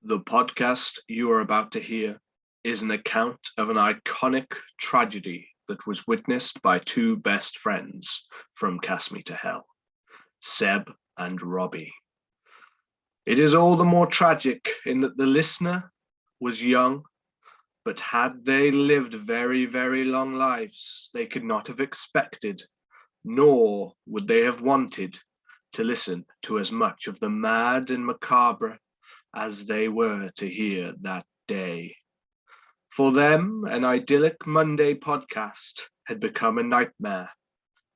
The podcast you are about to hear is an account of an iconic tragedy that was witnessed by two best friends from Cast Me to Hell, Seb and Robbie. It is all the more tragic in that the listener was young, but had they lived very, very long lives, they could not have expected, nor would they have wanted, to listen to as much of the mad and macabre as they were to hear that day. For them, an idyllic Monday podcast had become a nightmare.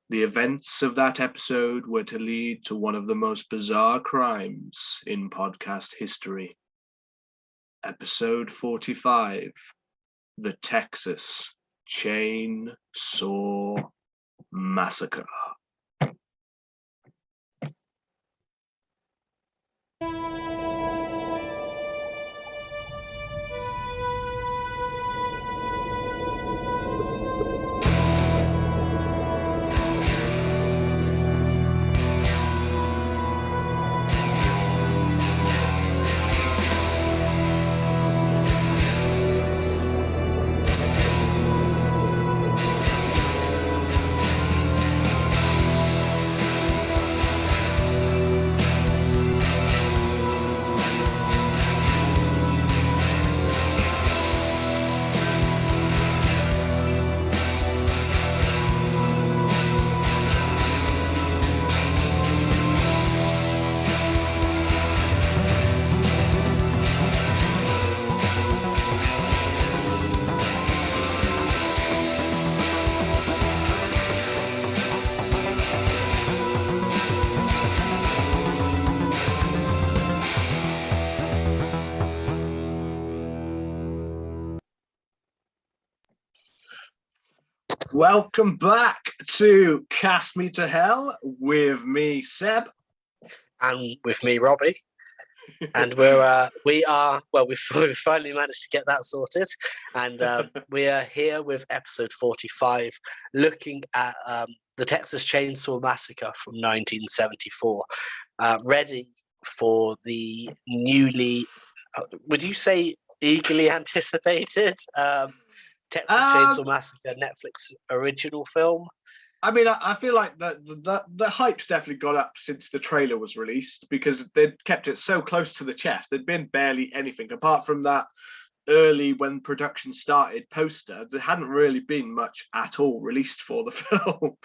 The events of that episode were to lead to one of the most bizarre crimes in podcast history. Episode 45, The Texas Chainsaw Massacre. Welcome back to Cast Me to Hell with me, Seb. And with me, Robbie. And we've finally managed to get that sorted. And we are here with episode 45, looking at the Texas Chainsaw Massacre from 1974, ready for the newly, would you say eagerly anticipated Texas Chainsaw Massacre Netflix original film? I mean, I feel like the hype's definitely gone up since the trailer was released because they'd kept it so close to the chest. There'd been barely anything apart from that early, when production started, poster. There hadn't really been much at all released for the film.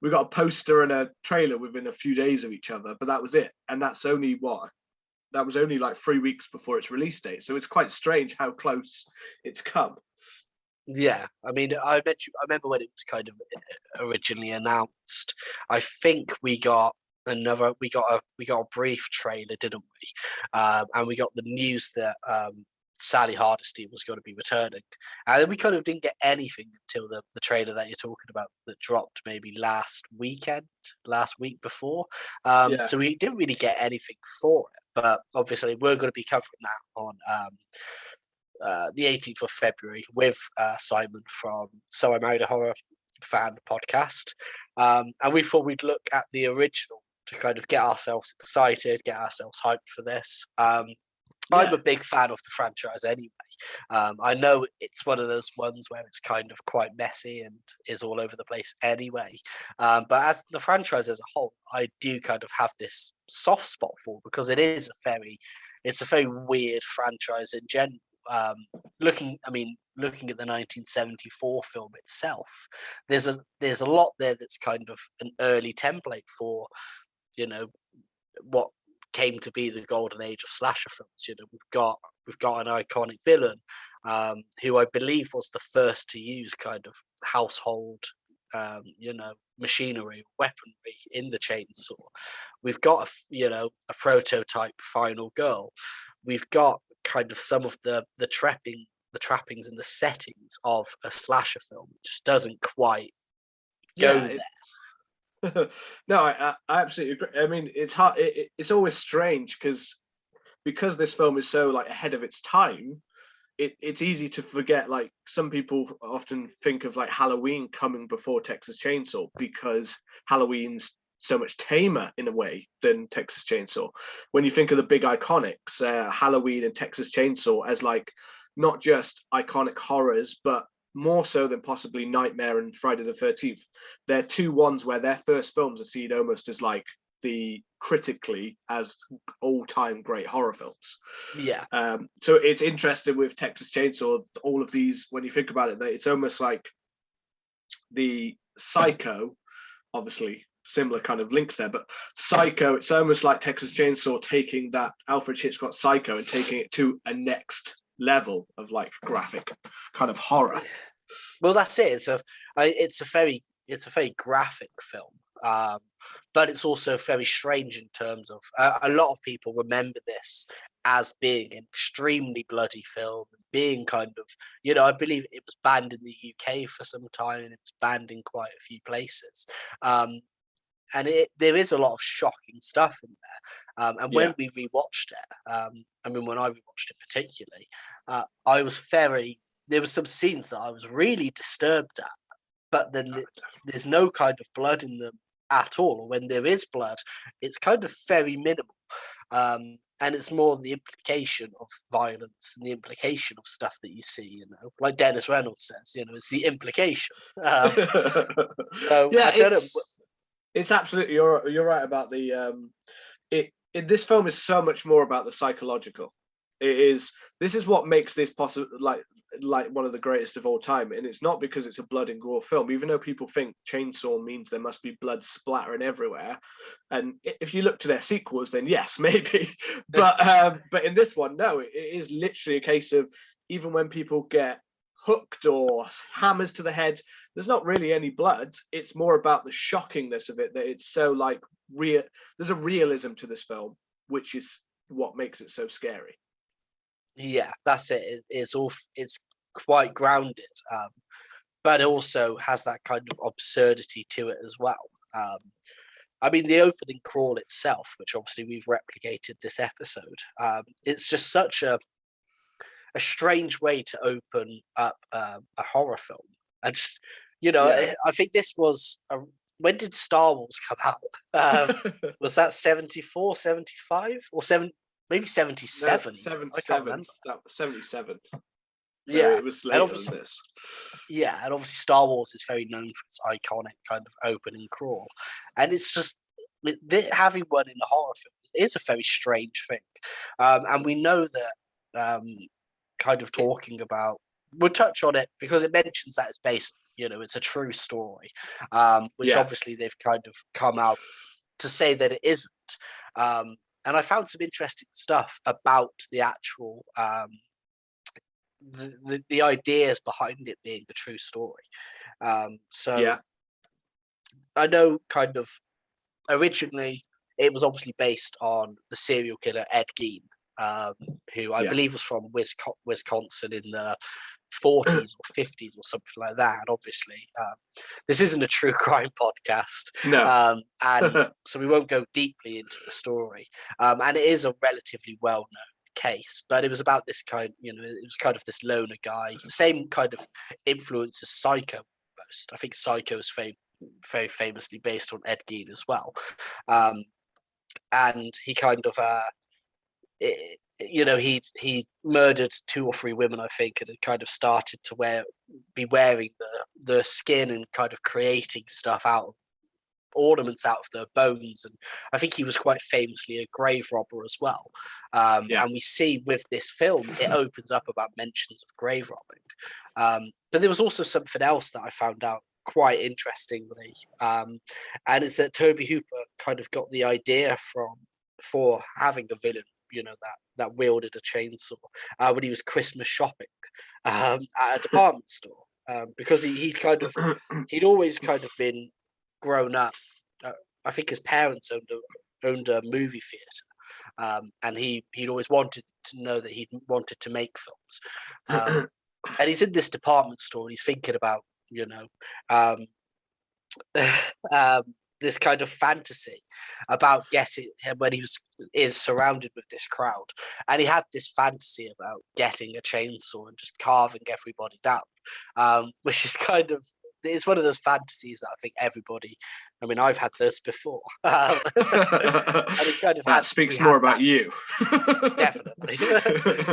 We got a poster and a trailer within a few days of each other, but that was it. And that was only like 3 weeks before its release date. So it's quite strange how close it's come. Yeah, I mean, I remember when it was kind of originally announced. I think we got a brief trailer, didn't we? And we got the news that Sally Hardesty was going to be returning, and then we kind of didn't get anything until the trailer that you're talking about that dropped maybe last week before. So we didn't really get anything for it, but obviously we're going to be covering that on the 18th of February with Simon from So I Married a Horror Fan podcast. And we thought we'd look at the original to kind of get ourselves excited, get ourselves hyped for this. I'm a big fan of the franchise anyway. I know it's one of those ones where it's kind of quite messy and is all over the place anyway. But as the franchise as a whole, I do kind of have this soft spot for, because it's a very weird franchise in general. Looking at the 1974 film itself, there's a lot there that's kind of an early template for, what came to be the golden age of slasher films. We've got an iconic villain, who I believe was the first to use kind of household machinery, weaponry in the chainsaw. We've got a prototype final girl. We've got kind of some of the trappings and the settings of a slasher film. It just doesn't quite go there. No, I absolutely agree. I mean, it's hard. It's always strange because this film is so like ahead of its time. It's easy to forget. Like, some people often think of like Halloween coming before Texas Chainsaw, because Halloween's so much tamer in a way than Texas Chainsaw. When you think of the big iconics, Halloween and Texas Chainsaw as like not just iconic horrors, but more so than possibly Nightmare and Friday the 13th. They're two ones where their first films are seen almost as like the critically as all-time great horror films. Yeah. So it's interesting with Texas Chainsaw, all of these, when you think about it, that it's almost like the Psycho, obviously similar kind of links there, but Psycho, it's almost like Texas Chainsaw taking that Alfred Hitchcock Psycho and taking it to a next level of like graphic kind of horror. Well, that's it. It's a very graphic film, but it's also very strange in terms of a lot of people remember this as being an extremely bloody film, being kind of, I believe it was banned in the UK for some time, and it was banned in quite a few places. And there is a lot of shocking stuff in there. And when we rewatched it, when I rewatched it particularly, I was there were some scenes that I was really disturbed at, but then there's no kind of blood in them at all. Or when there is blood, it's kind of very minimal. And it's more the implication of violence and the implication of stuff that you see, like Dennis Reynolds says, it's the implication. So yeah, I don't know. It's absolutely, you're right about the this film is so much more about the psychological. This is what makes this possible, like one of the greatest of all time. And it's not because it's a blood and gore film, even though people think Chainsaw means there must be blood splattering everywhere. And if you look to their sequels, then yes, maybe. But in this one, no, it is literally a case of, even when people get hooked or hammers to the head, there's not really any blood. It's more about the shockingness of it, that it's so like real. There's a realism to this film, which is what makes it so scary. Yeah, that's it. It's quite grounded, but it also has that kind of absurdity to it as well. The opening crawl itself, which obviously we've replicated this episode, it's just such a strange way to open up a horror film. And I think this was when did Star Wars come out? Was that 74, 75, or 7? Maybe 77. No, 77. I can't remember. That was 77. So yeah, it was later than this. Yeah, and obviously Star Wars is very known for its iconic kind of opening crawl, and it's just having one in a horror film is a very strange thing, and we know that kind of talking about. We'll touch on it because it mentions that it's based. It's a true story, which obviously they've kind of come out to say that it isn't. And I found some interesting stuff about the actual the ideas behind it being a true story. I know kind of originally it was obviously based on the serial killer Ed Gein, who I believe was from Wisconsin in the 40s or 50s or something like that. And obviously, this isn't a true crime podcast, and so we won't go deeply into the story. And it is a relatively well-known case, but it was about this kind. It was kind of this loner guy, same kind of influence as Psycho. Almost, I think Psycho is very famously based on Ed Gein as well, and he kind of. He murdered 2 or 3 women, I think, and had kind of started to be wearing the skin and kind of creating stuff ornaments out of their bones. And I think he was quite famously a grave robber as well. And we see with this film, it opens up about mentions of grave robbing. But there was also something else that I found out quite interestingly, and it's that Tobe Hooper kind of got the idea for having a villain, that wielded a chainsaw when he was Christmas shopping at a department store, because he'd always kind of been grown up. I think his parents owned a movie theater, and he'd always wanted to know that he'd wanted to make films. And he's in this department store and he's thinking about this kind of fantasy about getting him when is surrounded with this crowd, and he had this fantasy about getting a chainsaw and just carving everybody down, which is kind of, it's one of those fantasies that I think everybody I mean, I've had this before. And he kind of That had speaks he had more about that you. definitely,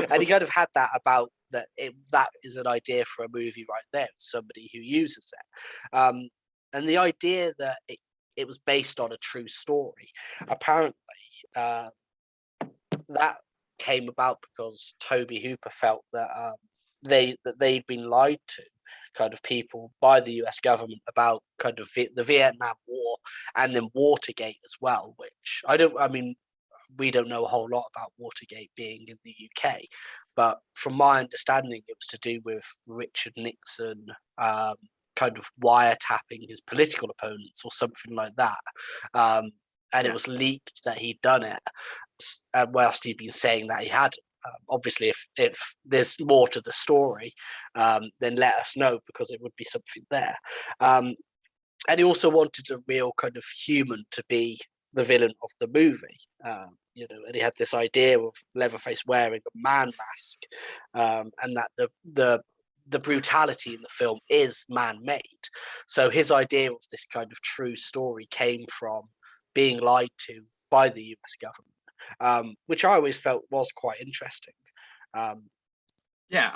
and he kind of had that about that is an idea for a movie right there. It's somebody who uses it, and the idea that it was based on a true story. Apparently, uh, that came about because Toby Hooper felt that they'd been lied to, kind of people by the U.S. government about kind of the Vietnam War and then Watergate as well. Which I mean, we don't know a whole lot about Watergate being in the UK, but from my understanding, it was to do with Richard Nixon kind of wiretapping his political opponents or something like that. And it was leaked that he'd done it, whilst he'd been saying that he had. Obviously, if there's more to the story, then let us know, because it would be something there. And he also wanted a real kind of human to be the villain of the movie, and he had this idea of Leatherface wearing a man mask, and that the brutality in the film is man-made. So his idea of this kind of true story came from being lied to by the US government, which I always felt was quite interesting. Yeah,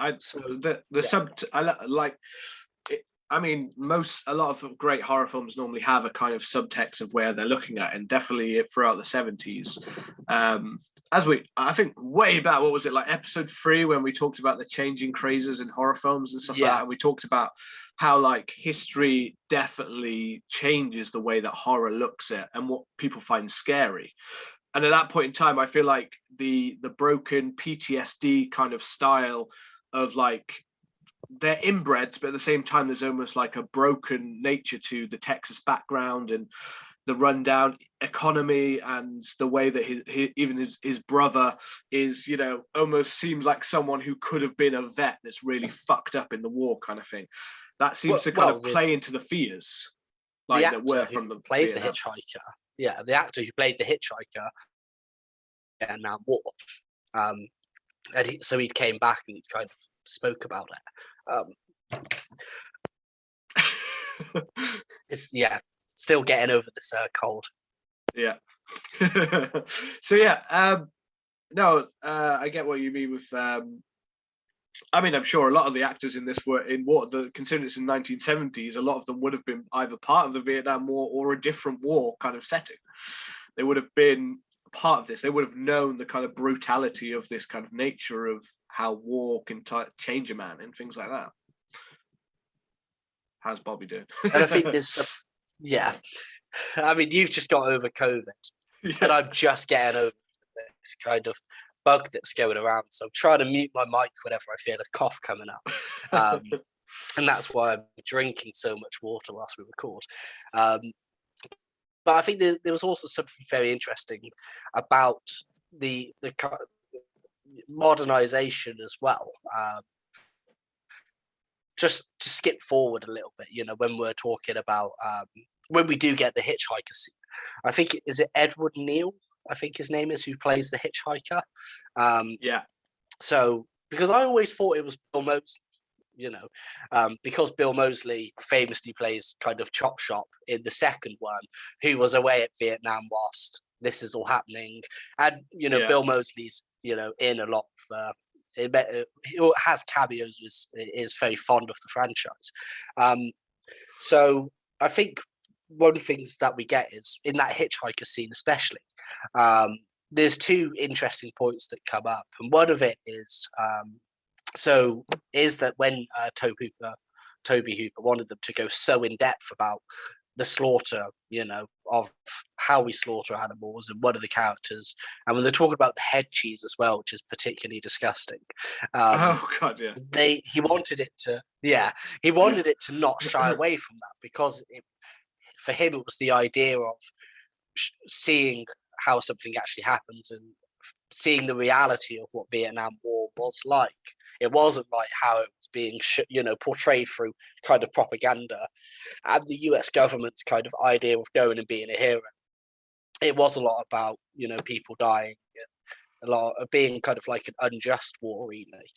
I mean, a lot of great horror films normally have a kind of subtext of where they're looking at, and definitely throughout the 70s. I think way back, what was it, like episode 3, when we talked about the changing crazes in horror films and stuff like that, and we talked about how like history definitely changes the way that horror looks at and what people find scary. And at that point in time, I feel like the broken PTSD kind of style of like, they're inbreds, but at the same time, there's almost like a broken nature to the Texas background and the rundown economy, and the way that even his brother is, almost seems like someone who could have been a vet that's really fucked up in the war, kind of thing. That seems to kind of play into the fears, like that were from the played Vietnam. the hitchhiker. Yeah, the actor who played the hitchhiker and now war. So he came back and kind of spoke about it. It's still getting over this cold. Yeah. So yeah, no, I get what you mean with. I mean, I'm sure a lot of the actors in this were considering it's in 1970s. A lot of them would have been either part of the Vietnam War or a different war kind of setting. They would have been part of this. They would have known the kind of brutality of this kind of nature of how war can change a man and things like that. How's Bobby doing? And I think there's I mean, you've just got over COVID, and I'm just getting over this kind of bug that's going around. So I'm trying to mute my mic whenever I feel a cough coming up. And that's why I'm drinking so much water whilst we record. But I think there was also something very interesting about the modernization as well. Just to skip forward a little bit, when we're talking about when we do get the hitchhiker scene, I think, is it Edward Neal? I think his name is, who plays the hitchhiker. Yeah. So, because I always thought it was Bill Moseley, because Bill Moseley famously plays kind of Chop Shop in the second one, who was away at Vietnam whilst this is all happening, and Bill Moseley's in a lot of. It has cameos. Is very fond of the franchise. So I think one of the things that we get is in that hitchhiker scene, especially. There's two interesting points that come up, and one of it is that when Toby Hooper wanted them to go so in depth about the slaughter, of how we slaughter animals and one of the characters, and when they're talking about the head cheese as well, which is particularly disgusting. Oh God, yeah. He wanted it to not shy away from that, because for him it was the idea of seeing how something actually happens and seeing the reality of what Vietnam War was like. It wasn't like how it was being, portrayed through kind of propaganda and the US government's kind of idea of going and being a hero. It was a lot about, people dying, and a lot of being kind of like an unjust war, really.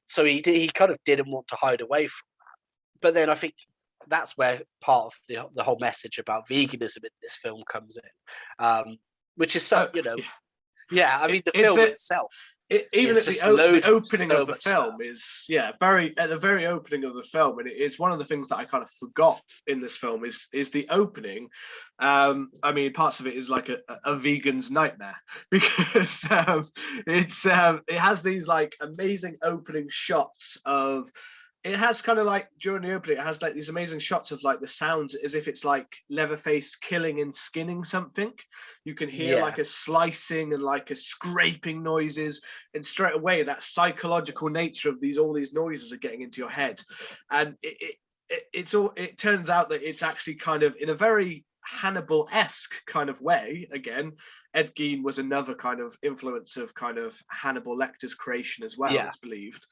So he kind of didn't want to hide away from that. But then I think that's where part of the whole message about veganism in this film comes in, which is so Yeah. yeah. I mean, the It's film a itself even is at just the loaded with opening so of the much stuff. film is very at the very opening of the film, and it's one of the things that I kind of forgot in this film is the opening. I mean, parts of it is like a vegan's nightmare because it has these like amazing opening shots of. It has kind of like during the opening, it has like these amazing shots of like the sounds as if it's like Leatherface killing and skinning something. You can hear Yeah, like a slicing and like a scraping noises, and straight away that psychological nature of all these noises are getting into your head, and it turns out that it's actually kind of in a very Hannibal-esque kind of way. Again, Ed Gein was another kind of influence of kind of Hannibal Lecter's creation as well. yeah. It's believed.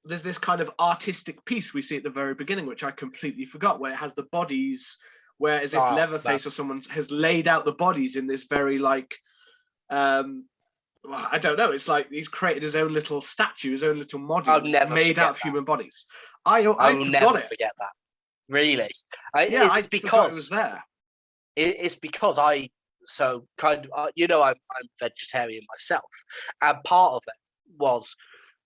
There's this kind of artistic piece we see at the very beginning, which I completely forgot, where it has the bodies, where as if Leatherface or someone has laid out the bodies in this very like, well, I don't know. It's like he's created his own little statue, his own little model I'll never made out of that. human bodies. I will forgot never it. forget that. Really, Yeah, I it's forgot it because was there. it's because I'm vegetarian myself, and part of it was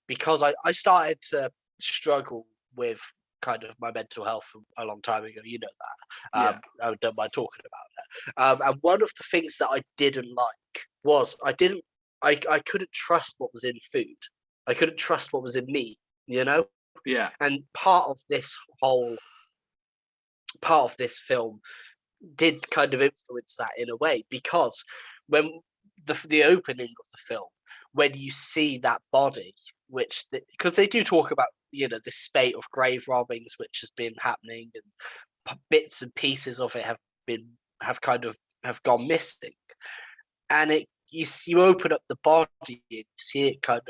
because I started to struggle with kind of my mental health a long time ago. You know that. Yeah. I don't mind talking about it. And one of the things that I didn't like was I couldn't trust what was in food. I couldn't trust what was in meat. You know. Yeah. And part of this film did kind of influence that in a way, because when the opening of the film, when you see that body, which because they do talk about this spate of grave robbings which has been happening, and bits and pieces of it have gone missing, and you open up the body and you see it kind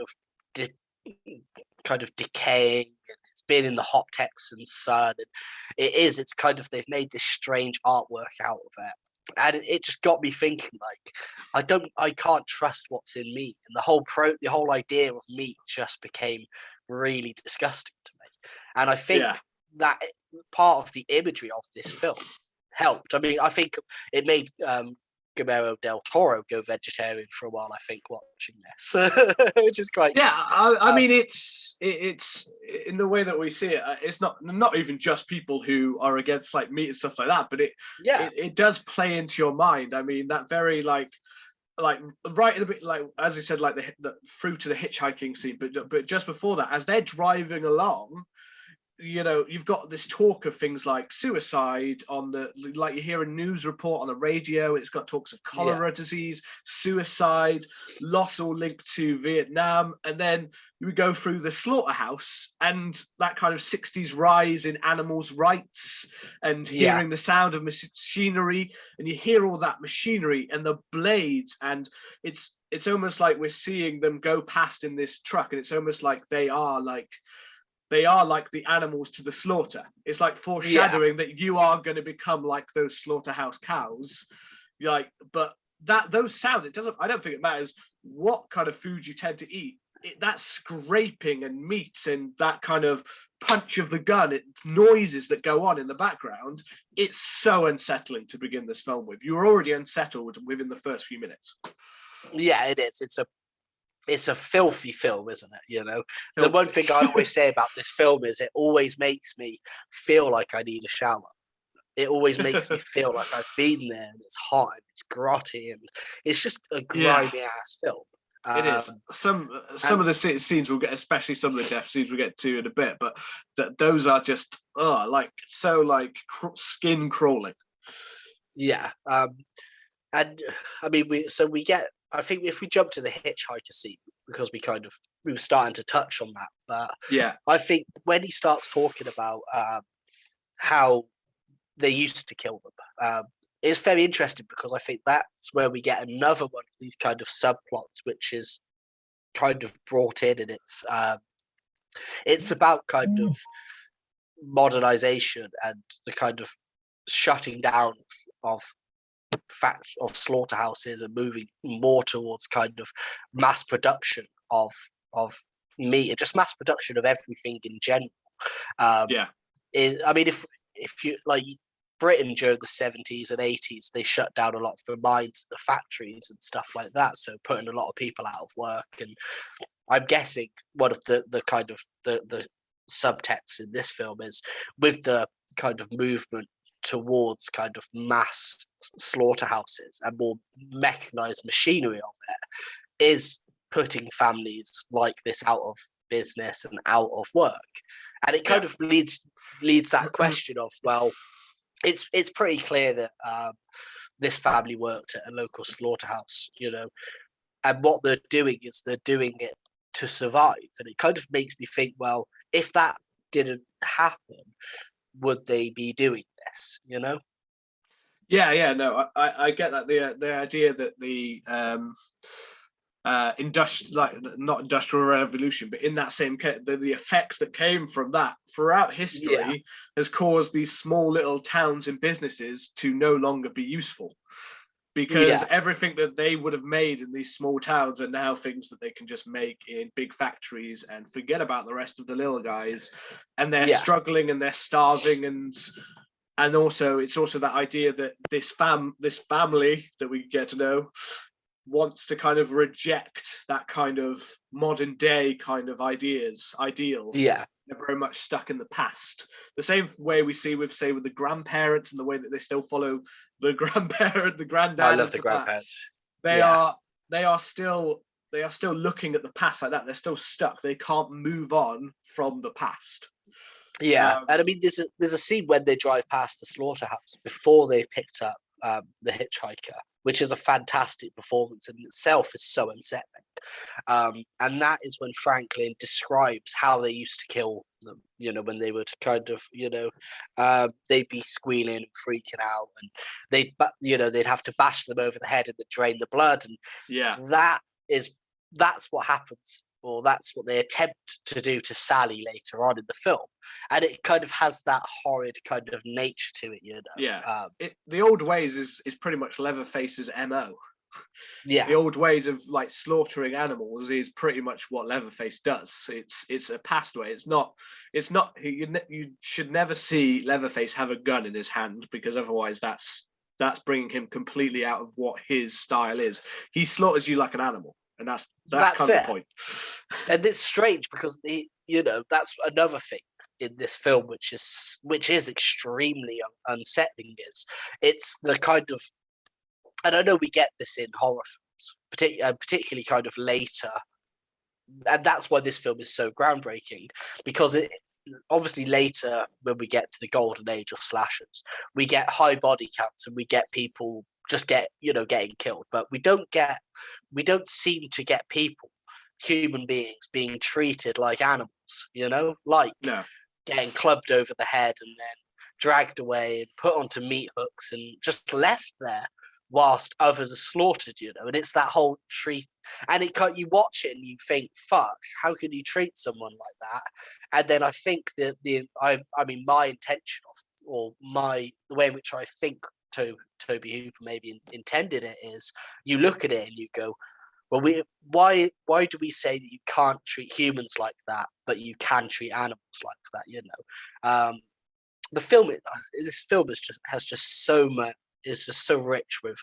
of decaying, and it's been in the hot Texan sun, and it's kind of, they've made this strange artwork out of it, and it just got me thinking, like, I can't trust what's in meat, and the whole idea of meat just became really disgusting to me, and I think that part of the imagery of this film helped. I mean, I think it made Guillermo del Toro go vegetarian for a while, I think, watching this, which is quite I mean, it's in the way that we see it. It's not even just people who are against like meat and stuff like that, but it does play into your mind. I mean, that very like right in the bit, like as you said, like the through to the hitchhiking scene, but just before that, as they're driving along, you've got this talk of things like suicide like you hear a news report on the radio, and it's got talks of cholera disease, suicide, loss all linked to Vietnam. And then we go through the slaughterhouse and that kind of 60s rise in animals' rights, and hearing the sound of machinery, and you hear all that machinery and the blades, and it's almost like we're seeing them go past in this truck, and it's almost like they are like the animals to the slaughter. It's like foreshadowing that you are going to become like those slaughterhouse cows. But those sounds, I don't think it matters what kind of food you tend to eat. That scraping and meat and that kind of punch of the gun, it's noises that go on in the background. It's so unsettling to begin this film with. You're already unsettled within the first few minutes. Yeah, it is. It's a filthy film, isn't it? The one thing I always say about this film is it always makes me feel like I need a shower. It always makes me feel like I've been there, and it's hot and it's grotty, and it's just a grimy ass film. It is. Some of the scenes we'll get, especially some of the death scenes we'll get to in a bit, but those are just skin crawling. Yeah. And I mean, we get. I think if we jump to the hitchhiker scene, because we were starting to touch on that, but I think when he starts talking about how they used to kill them, it's very interesting, because I think that's where we get another one of these kind of subplots, which is kind of brought in, and it's about kind of modernization and the kind of shutting down of slaughterhouses and moving more towards kind of mass production of meat, and just mass production of everything in general. Yeah. I mean, if you like Britain during the 70s and 80s, they shut down a lot of the mines, the factories, and stuff like that. So putting a lot of people out of work. And I'm guessing one of the kind of the subtext in this film is with the kind of movement towards kind of mass slaughterhouses and more mechanized machinery of it is putting families like this out of business and out of work. And it kind of leads that question of, well, it's pretty clear that this family worked at a local slaughterhouse, and what they're doing is they're doing it to survive. And it kind of makes me think, well, if that didn't happen, would they be doing this, Yeah, no, I get that. The idea that the not industrial revolution, but in that same case, the effects that came from that throughout history has caused these small little towns and businesses to no longer be useful, because everything that they would have made in these small towns are now things that they can just make in big factories and forget about the rest of the little guys, and they're struggling and they're starving, and also it's also that idea that this family that we get to know wants to kind of reject that kind of modern day kind of ideals. They're very much stuck in the past. The same way we see with the grandparents, and the way that they still follow the grandparent, the granddad. I love the grandparents. They are still looking at the past like that. They're still stuck. They can't move on from the past. Yeah, and I mean, there's a scene when they drive past the slaughterhouse before they picked up the hitchhiker, which is a fantastic performance in itself. Is so unsettling, and that is when Franklin describes how they used to kill them. When they would kind of, they'd be squealing and freaking out, and they'd have to bash them over the head and drain the blood, and that's what happens. Or that's what they attempt to do to Sally later on in the film, and it kind of has that horrid kind of nature to it, Yeah, the old ways is pretty much Leatherface's MO. Yeah, the old ways of like slaughtering animals is pretty much what Leatherface does. It's a past way. It's not. You should never see Leatherface have a gun in his hand, because otherwise that's bringing him completely out of what his style is. He slaughters you like an animal. And that's kind of the point. And it's strange because that's another thing in this film which is extremely unsettling. Is it's the kind of, and I know we get this in horror films, particularly kind of later, and that's why this film is so groundbreaking, because it obviously later, when we get to the golden age of slashers, we get high body counts and we get people just getting killed, but we don't seem to get human beings being treated like animals, like getting clubbed over the head and then dragged away and put onto meat hooks and just left there whilst others are slaughtered, and it's that whole treat, and you watch it and you think, fuck, how can you treat someone like that? And then I think that my intention or the way in which I think Toby Hooper maybe intended it is, you look at it and you go, well, why do we say that you can't treat humans like that, but you can treat animals like that? This film has just so much, is just so rich with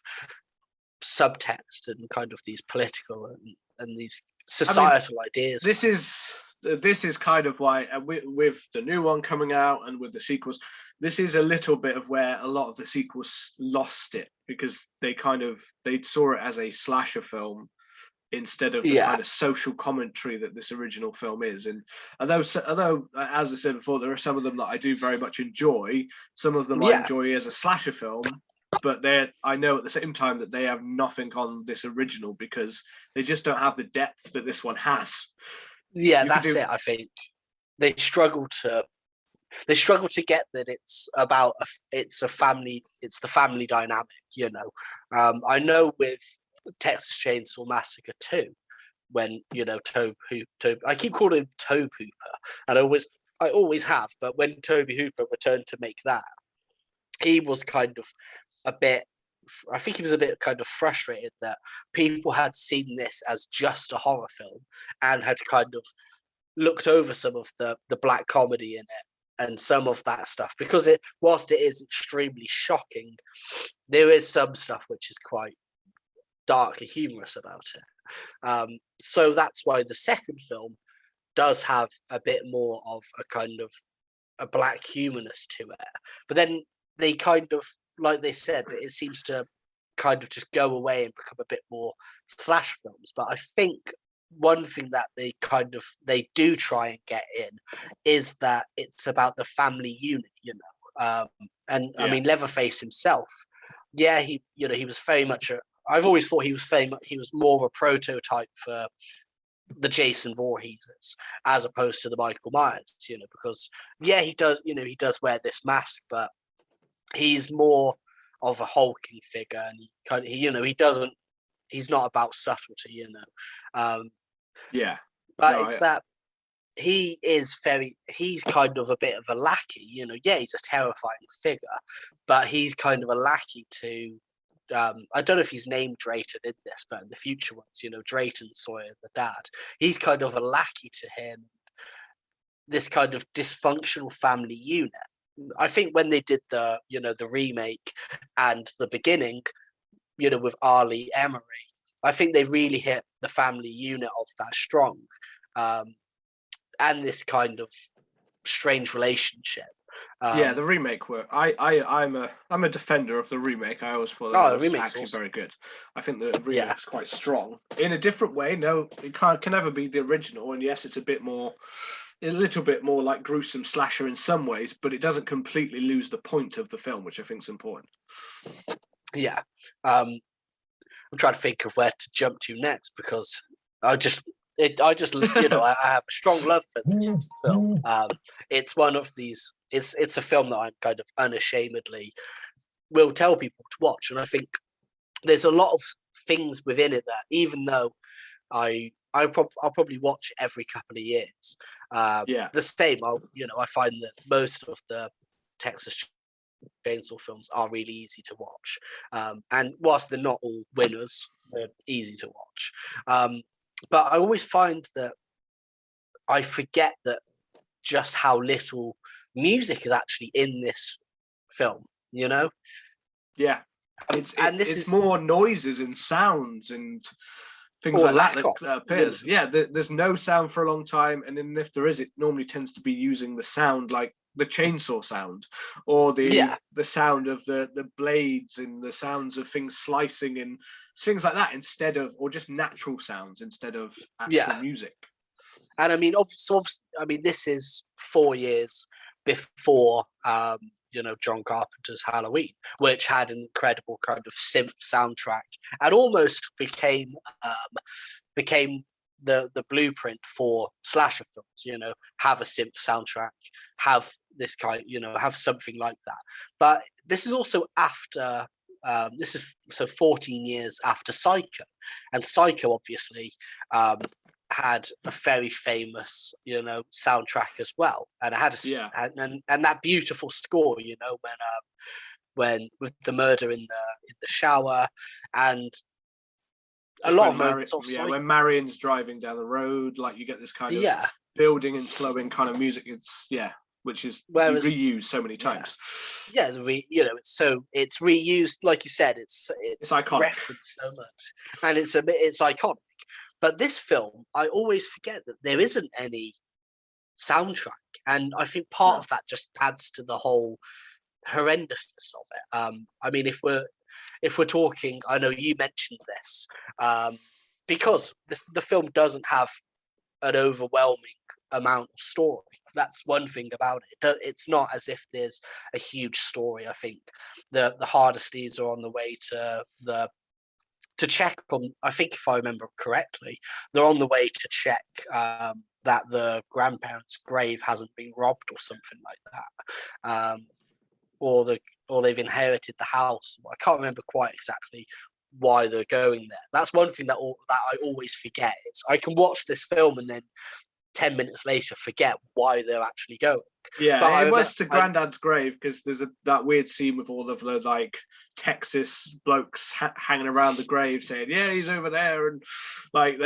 subtext and kind of these political and these societal ideas. This is kind of why, with the new one coming out and with the sequels, this is a little bit of where a lot of the sequels lost it, because they saw it as a slasher film instead of the kind of social commentary that this original film is. And although as I said before, there are some of them that I do very much enjoy, some of them I enjoy as a slasher film, but I know at the same time that they have nothing on this original, because they just don't have the depth that this one has. Yeah, that's it. I think they struggle to get that it's about it's the family dynamic. I know with Texas Chainsaw Massacre 2, when Tobe, I keep calling him Tobe Hooper, and I always have, but when Toby Hooper returned to make that, he was kind of a bit kind of frustrated that people had seen this as just a horror film and had kind of looked over some of the black comedy in it and some of that stuff, because whilst it is extremely shocking, there is some stuff which is quite darkly humorous about it. So that's why the second film does have a bit more of a kind of a black humourness to it. But then they kind of, like they said, it seems to kind of just go away and become a bit more slash films. But I think one thing that they do try and get in is that it's about the family unit, and I mean Leatherface himself, he was very much I've always thought he was more of a prototype for the Jason Voorheeses as opposed to the Michael Myers, because he does wear this mask, but he's more of a hulking figure, and he's not about subtlety, but it's that he's kind of a bit of a lackey, he's a terrifying figure, but he's kind of a lackey to I don't know if he's named Drayton in this, but in the future ones, Drayton Sawyer, the dad, he's kind of a lackey to him, this kind of dysfunctional family unit. I think when they did the remake and the beginning, with Arlie Emery, I think they really hit the family unit of that strong, and this kind of strange relationship. The remake work. I'm a defender of the remake. I always thought that was actually awesome. Very good. I think the remake's quite strong in a different way. No, it can never be the original. And yes, it's a little bit more like gruesome slasher in some ways, but it doesn't completely lose the point of the film, which I think is important. Yeah, I'm trying to think of where to jump to next, because I have a strong love for this film. It's one of these. It's a film that I'm kind of unashamedly will tell people to watch, and I think there's a lot of things within it that, even though I'll probably watch it every couple of years. The same. I find that most of the Texas Chainsaw films are really easy to watch, and whilst they're not all winners, they're easy to watch. But I always find that I forget that just how little music is actually in this film, Yeah. It's more noises and sounds and things like that appears. Yeah, there's no sound for a long time, and then if there is, it normally tends to be using the sound, like the chainsaw sound, or the sound of the blades and the sounds of things slicing and things like that, or just natural sounds instead of actual music. And I mean, this is 4 years before John Carpenter's Halloween, which had an incredible kind of synth soundtrack and almost became the blueprint for slasher films. Have a synth soundtrack, have this kind, have something like that. But this is also after. This is 14 years after Psycho, and Psycho obviously had a very famous, soundtrack as well, and it had and that beautiful score, when with the murder in the shower, and a lot of moments of Psycho. When Marion's driving down the road, like you get this kind of building and flowing kind of music. Which is reused so many times. It's reused, like you said. It's iconic, referenced so much, and it's iconic. But this film, I always forget that there isn't any soundtrack, and I think part of that just adds to the whole horrendousness of it. I mean, if we're talking, I know you mentioned this, because the film doesn't have an overwhelming amount of story. That's one thing about it. It's not as if there's a huge story. I think the Hardesties are on the way to check on. I think if I remember correctly, they're on the way to check that the grandparents' grave hasn't been robbed or something like that, or they've inherited the house. I can't remember quite exactly why they're going there. That's one thing that I always forget. I can watch this film and then 10 minutes later forget why they're actually going. But it was to Grandad's grave, because there's that weird scene with all of the like Texas blokes hanging around the grave saying, "Yeah, he's over there," and like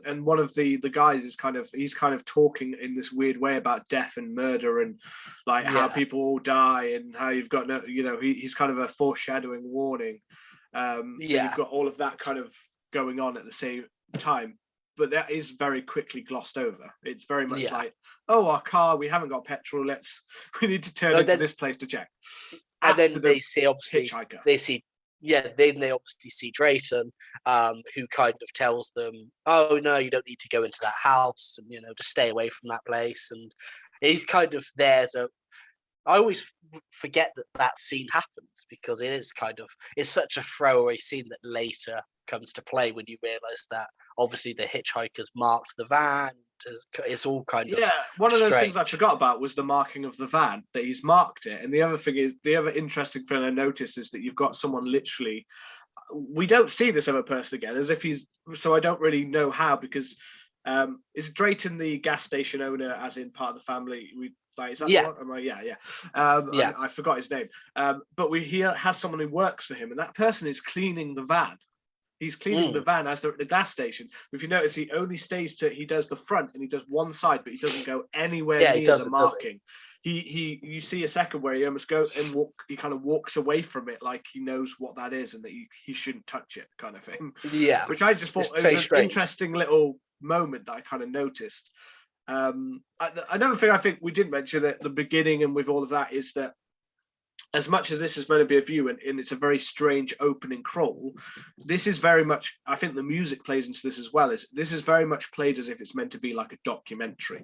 and one of the guys is he's kind of talking in this weird way about death and murder and like how people all die and how you've got no, he's kind of a foreshadowing warning. But you've got all of that kind of going on at the same time. But that is very quickly glossed over. It's very much like, oh, our car, we haven't got petrol. We need to turn into this place to check. And then they see, obviously, then they obviously see Drayton, who kind of tells them, oh, no, you don't need to go into that house and, just stay away from that place. And he's kind of I always forget that scene happens because it's such a throwaway scene that later comes to play when you realise that obviously the hitchhikers marked the van. It's all kind of one of those strange. things I forgot about was the marking of the van, that he's marked it. And the other interesting thing I noticed is that you've got someone literally, we don't see this other person again, as if so I don't really know how, because is Drayton the gas station owner, as in part of the family? Is that the one? I forgot his name. But he has someone who works for him, and that person is cleaning the van. He's cleaning the van as the gas station. If you notice, he only he does the front and he does one side, but he doesn't go anywhere near the marking. You see a second where he almost goes and he kind of walks away from it like he knows what that is and that he shouldn't touch it, kind of thing. Yeah. Which I just thought was an interesting little moment that I kind of noticed. Another thing I think we did mention at the beginning and with all of that is that as much as this is meant to be a view and it's a very strange opening crawl, this is very much, I think the music plays into this as well, this is very much played as if it's meant to be like a documentary.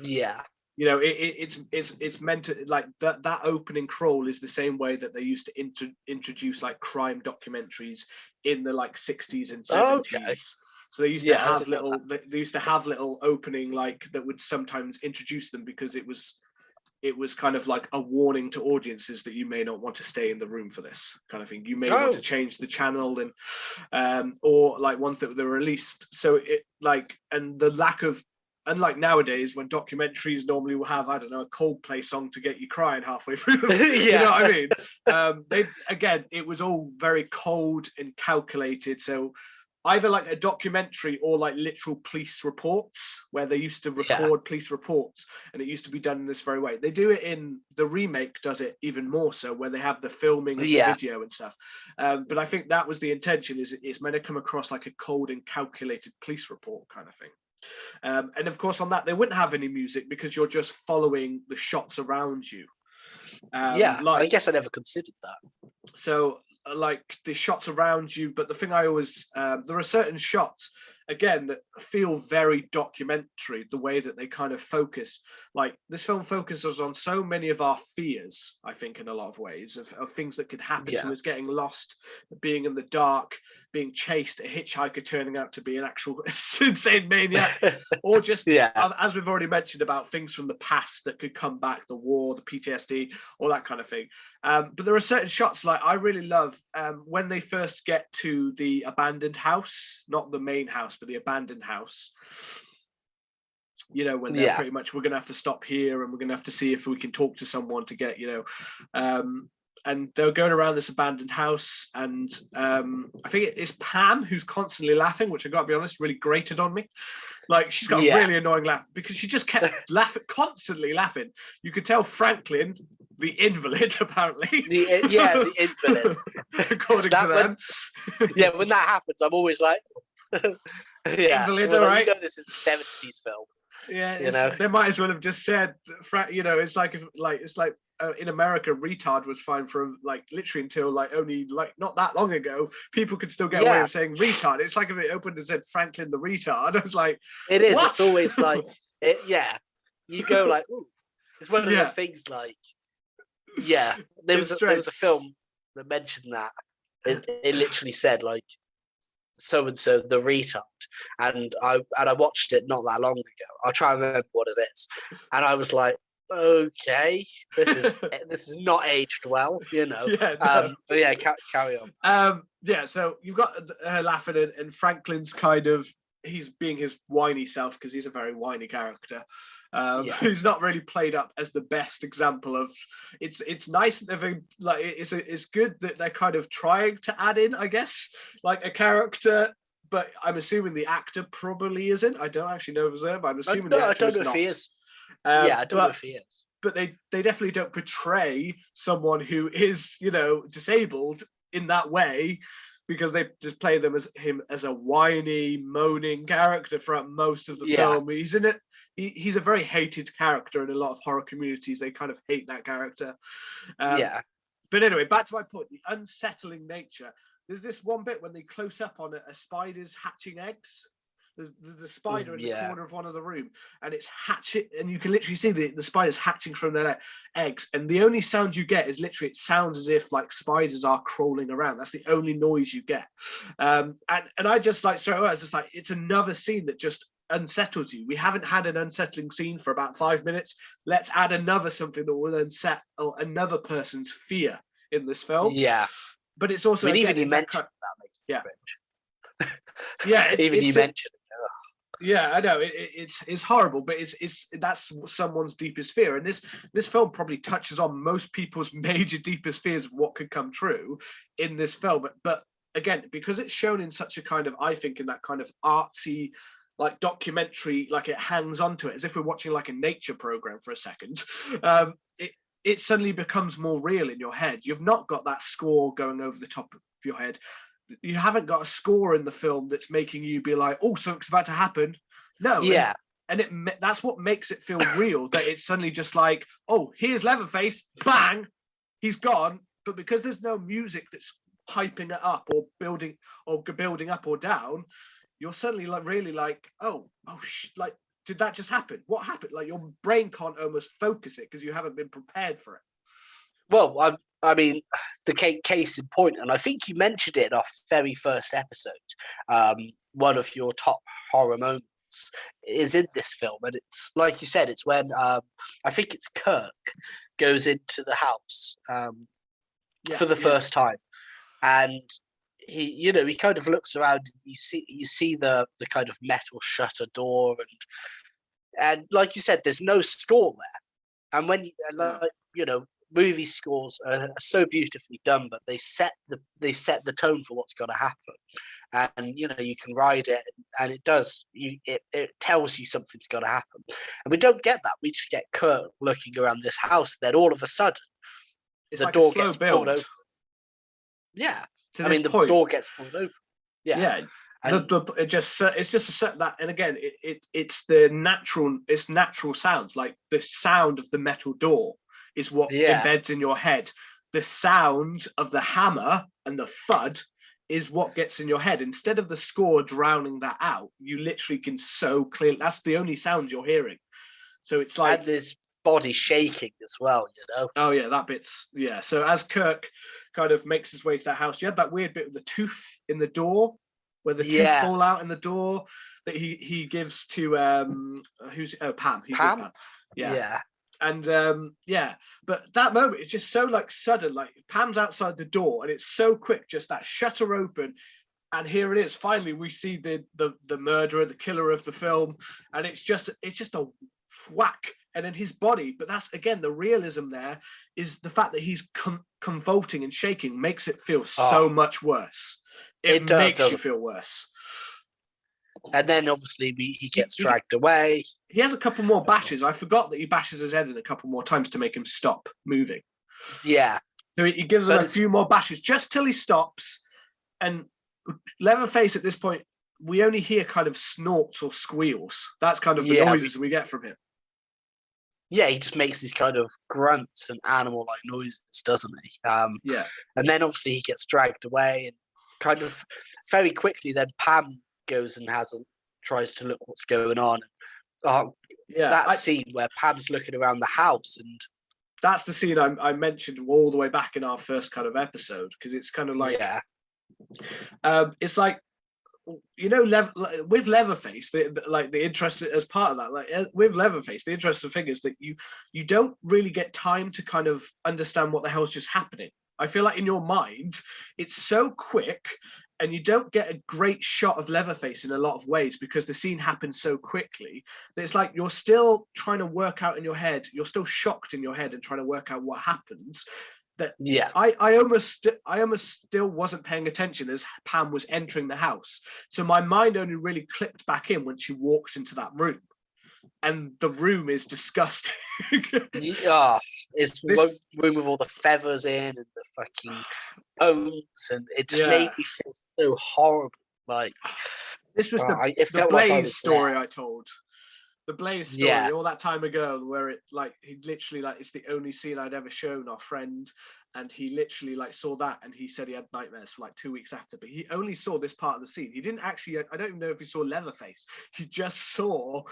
Yeah. It's meant to, like, that opening crawl is the same way that they used to introduce like crime documentaries in the like 60s and 70s. Okay. So they used to have little opening like that would sometimes introduce them because it was kind of like a warning to audiences that you may not want to stay in the room for this kind of thing. You may want to change the channel and or like ones that were released. So it like, and the lack of, unlike nowadays when documentaries normally will have, I don't know, a Coldplay song to get you crying halfway through them. You know what I mean? It was all very cold and calculated. So either like a documentary or like literal police reports where they used to record police reports, and it used to be done in this very way. They do it in the remake, does it even more so, where they have the filming of the video and stuff. But I think that was the intention, is it's meant to come across like a cold and calculated police report kind of thing. And of course on that they wouldn't have any music because you're just following the shots around you. I guess I never considered that. So like the shots around you, but the thing I always there are certain shots again that feel very documentary, the way that they kind of focus. Like this film focuses on so many of our fears, I think, in a lot of ways of things that could happen to us: getting lost, being in the dark, being chased, a hitchhiker turning out to be an actual insane maniac, or just as we've already mentioned about things from the past that could come back, the war, the PTSD, all that kind of thing. But there are certain shots like I really love when they first get to the abandoned house, not the main house, but the abandoned house. You know, when they're pretty much, we're going to have to stop here and we're going to have to see if we can talk to someone to get, and they're going around this abandoned house, and I think it's Pam who's constantly laughing, which I got to be honest, really grated on me. Like she's got a really annoying laugh because she just kept constantly laughing. You could tell Franklin, the invalid, apparently. The invalid. According to them. When that happens, I'm always like, invalid, all right. This is a 70s film. Yeah, they might as well have just said, it's like in America, retard was fine for like literally until like only like not that long ago. People could still get away with saying retard. It's like if it opened and said Franklin the retard. I was like, it is. What? It's always like, you go like, ooh. It's one of those things like, there was a film that mentioned that. It literally said like, so and so the retard, and I watched it not that long ago. I'll try and remember what it is, and I was like, okay, this is not aged well, but carry on. So you've got her laughing, and Franklin's kind of, he's being his whiny self because he's a very whiny character. who's not really played up as the best example of. It's nice that they've like it's good that they're kind of trying to add in, I guess, like a character. But I'm assuming the actor probably isn't. I don't actually know if it's there, but I'm assuming the actor is not. I don't know if he is. I don't know if he is. But they definitely don't portray someone who is, disabled in that way, because they just play him as a whiny, moaning character throughout most of the film. He's in it. He's a very hated character in a lot of horror communities. They kind of hate that character. But anyway, back to my point: the unsettling nature. There's this one bit when they close up on a spider's hatching eggs. There's a spider in the corner of one of the room, and it's hatching, and you can literally see the spiders hatching from their eggs. And the only sound you get is literally, it sounds as if like spiders are crawling around. That's the only noise you get. And I just like straight away, I was just like, it's another scene that just unsettles you. We haven't had an unsettling scene for about 5 minutes. Let's add another something that will unsettle another person's fear in this film. Yeah, but it's also, I mean, even you mentioned that makes me cringe. Even you mentioned it. Yeah, I know it's horrible, but that's someone's deepest fear, and this film probably touches on most people's major deepest fears of what could come true in this film. But again, because it's shown in such a kind of, I think, in that kind of artsy, like documentary, like it hangs onto it as if we're watching like a nature program for a second. It suddenly becomes more real in your head. You've not got that score going over the top of your head. You haven't got a score in the film that's making you be like, oh, something's about to happen. No. Yeah. And that's what makes it feel real, that it's suddenly just like, oh, here's Leatherface, bang, he's gone. But because there's no music that's hyping it up or building up or down, you're suddenly like really like, like, did that just happen? What happened? Like your brain can't almost focus it because you haven't been prepared for it. Well, I mean, the case in point, and I think you mentioned it in our very first episode, one of your top horror moments is in this film. And it's, like you said, it's when, I think it's Kirk goes into the house for the first time. And he kind of looks around, you see the kind of metal shutter door, and like you said, there's no score there. And when movie scores are so beautifully done, but they set the tone for what's going to happen, and you can ride it, and it does. It tells you something's going to happen, and we don't get that. We just get Kurt looking around this house. Then all of a sudden, the door gets pulled open. Yeah, the door gets pulled open. Yeah. It's just a set that, and again, it's natural sounds, like the sound of the metal door is what embeds in your head. The sound of the hammer and the thud is what gets in your head. Instead of the score drowning that out, you literally can so clearly, that's the only sound you're hearing. So it's like, and there's body shaking as well, Oh yeah, that bit's So as Kirk kind of makes his way to that house, you had that weird bit with the tooth in the door, where the tooth fall out in the door that he gives to Pam. Pam? Yeah. And but that moment is just so like sudden, like Pam's outside the door and it's so quick, just that shutter open, and here it is. Finally, we see the murderer, the killer of the film, and it's just a whack, and then his body. But that's, again, the realism there is the fact that he's convulsing and shaking makes it feel so much worse. It makes you feel worse. And then obviously he gets dragged away. He has a couple more bashes. I forgot that he bashes his head in a couple more times to make him stop moving. Yeah. So he gives him a few more bashes just till he stops. And Leatherface at this point, we only hear kind of snorts or squeals. That's kind of the noises we get from him. Yeah, he just makes these kind of grunts and animal-like noises, doesn't he? And then obviously he gets dragged away, and kind of very quickly then Pam goes and tries to look what's going on. That scene where Pam's looking around the house, and that's the scene I mentioned all the way back in our first kind of episode, because it's kind of like it's like, with Leatherface, the interest as part of that, like with Leatherface, the interesting thing is that you don't really get time to kind of understand what the hell's just happening. I feel like in your mind, it's so quick. and you don't get a great shot of Leatherface in a lot of ways because the scene happens so quickly that it's like you're still trying to work out in your head, you're still shocked in your head and trying to work out what happens. That I almost still wasn't paying attention as Pam was entering the house. So my mind only really clicked back in when she walks into that room. And the room is disgusting. It's the room with all the feathers in and the fucking bones, and it just made me feel so horrible. Like this was the Blaze story I told. The Blaze story all that time ago, where it like he literally like it's the only scene I'd ever shown our friend, and he literally like saw that and he said he had nightmares for like 2 weeks after, but he only saw this part of the scene. He didn't actually, I don't even know if he saw Leatherface. He just saw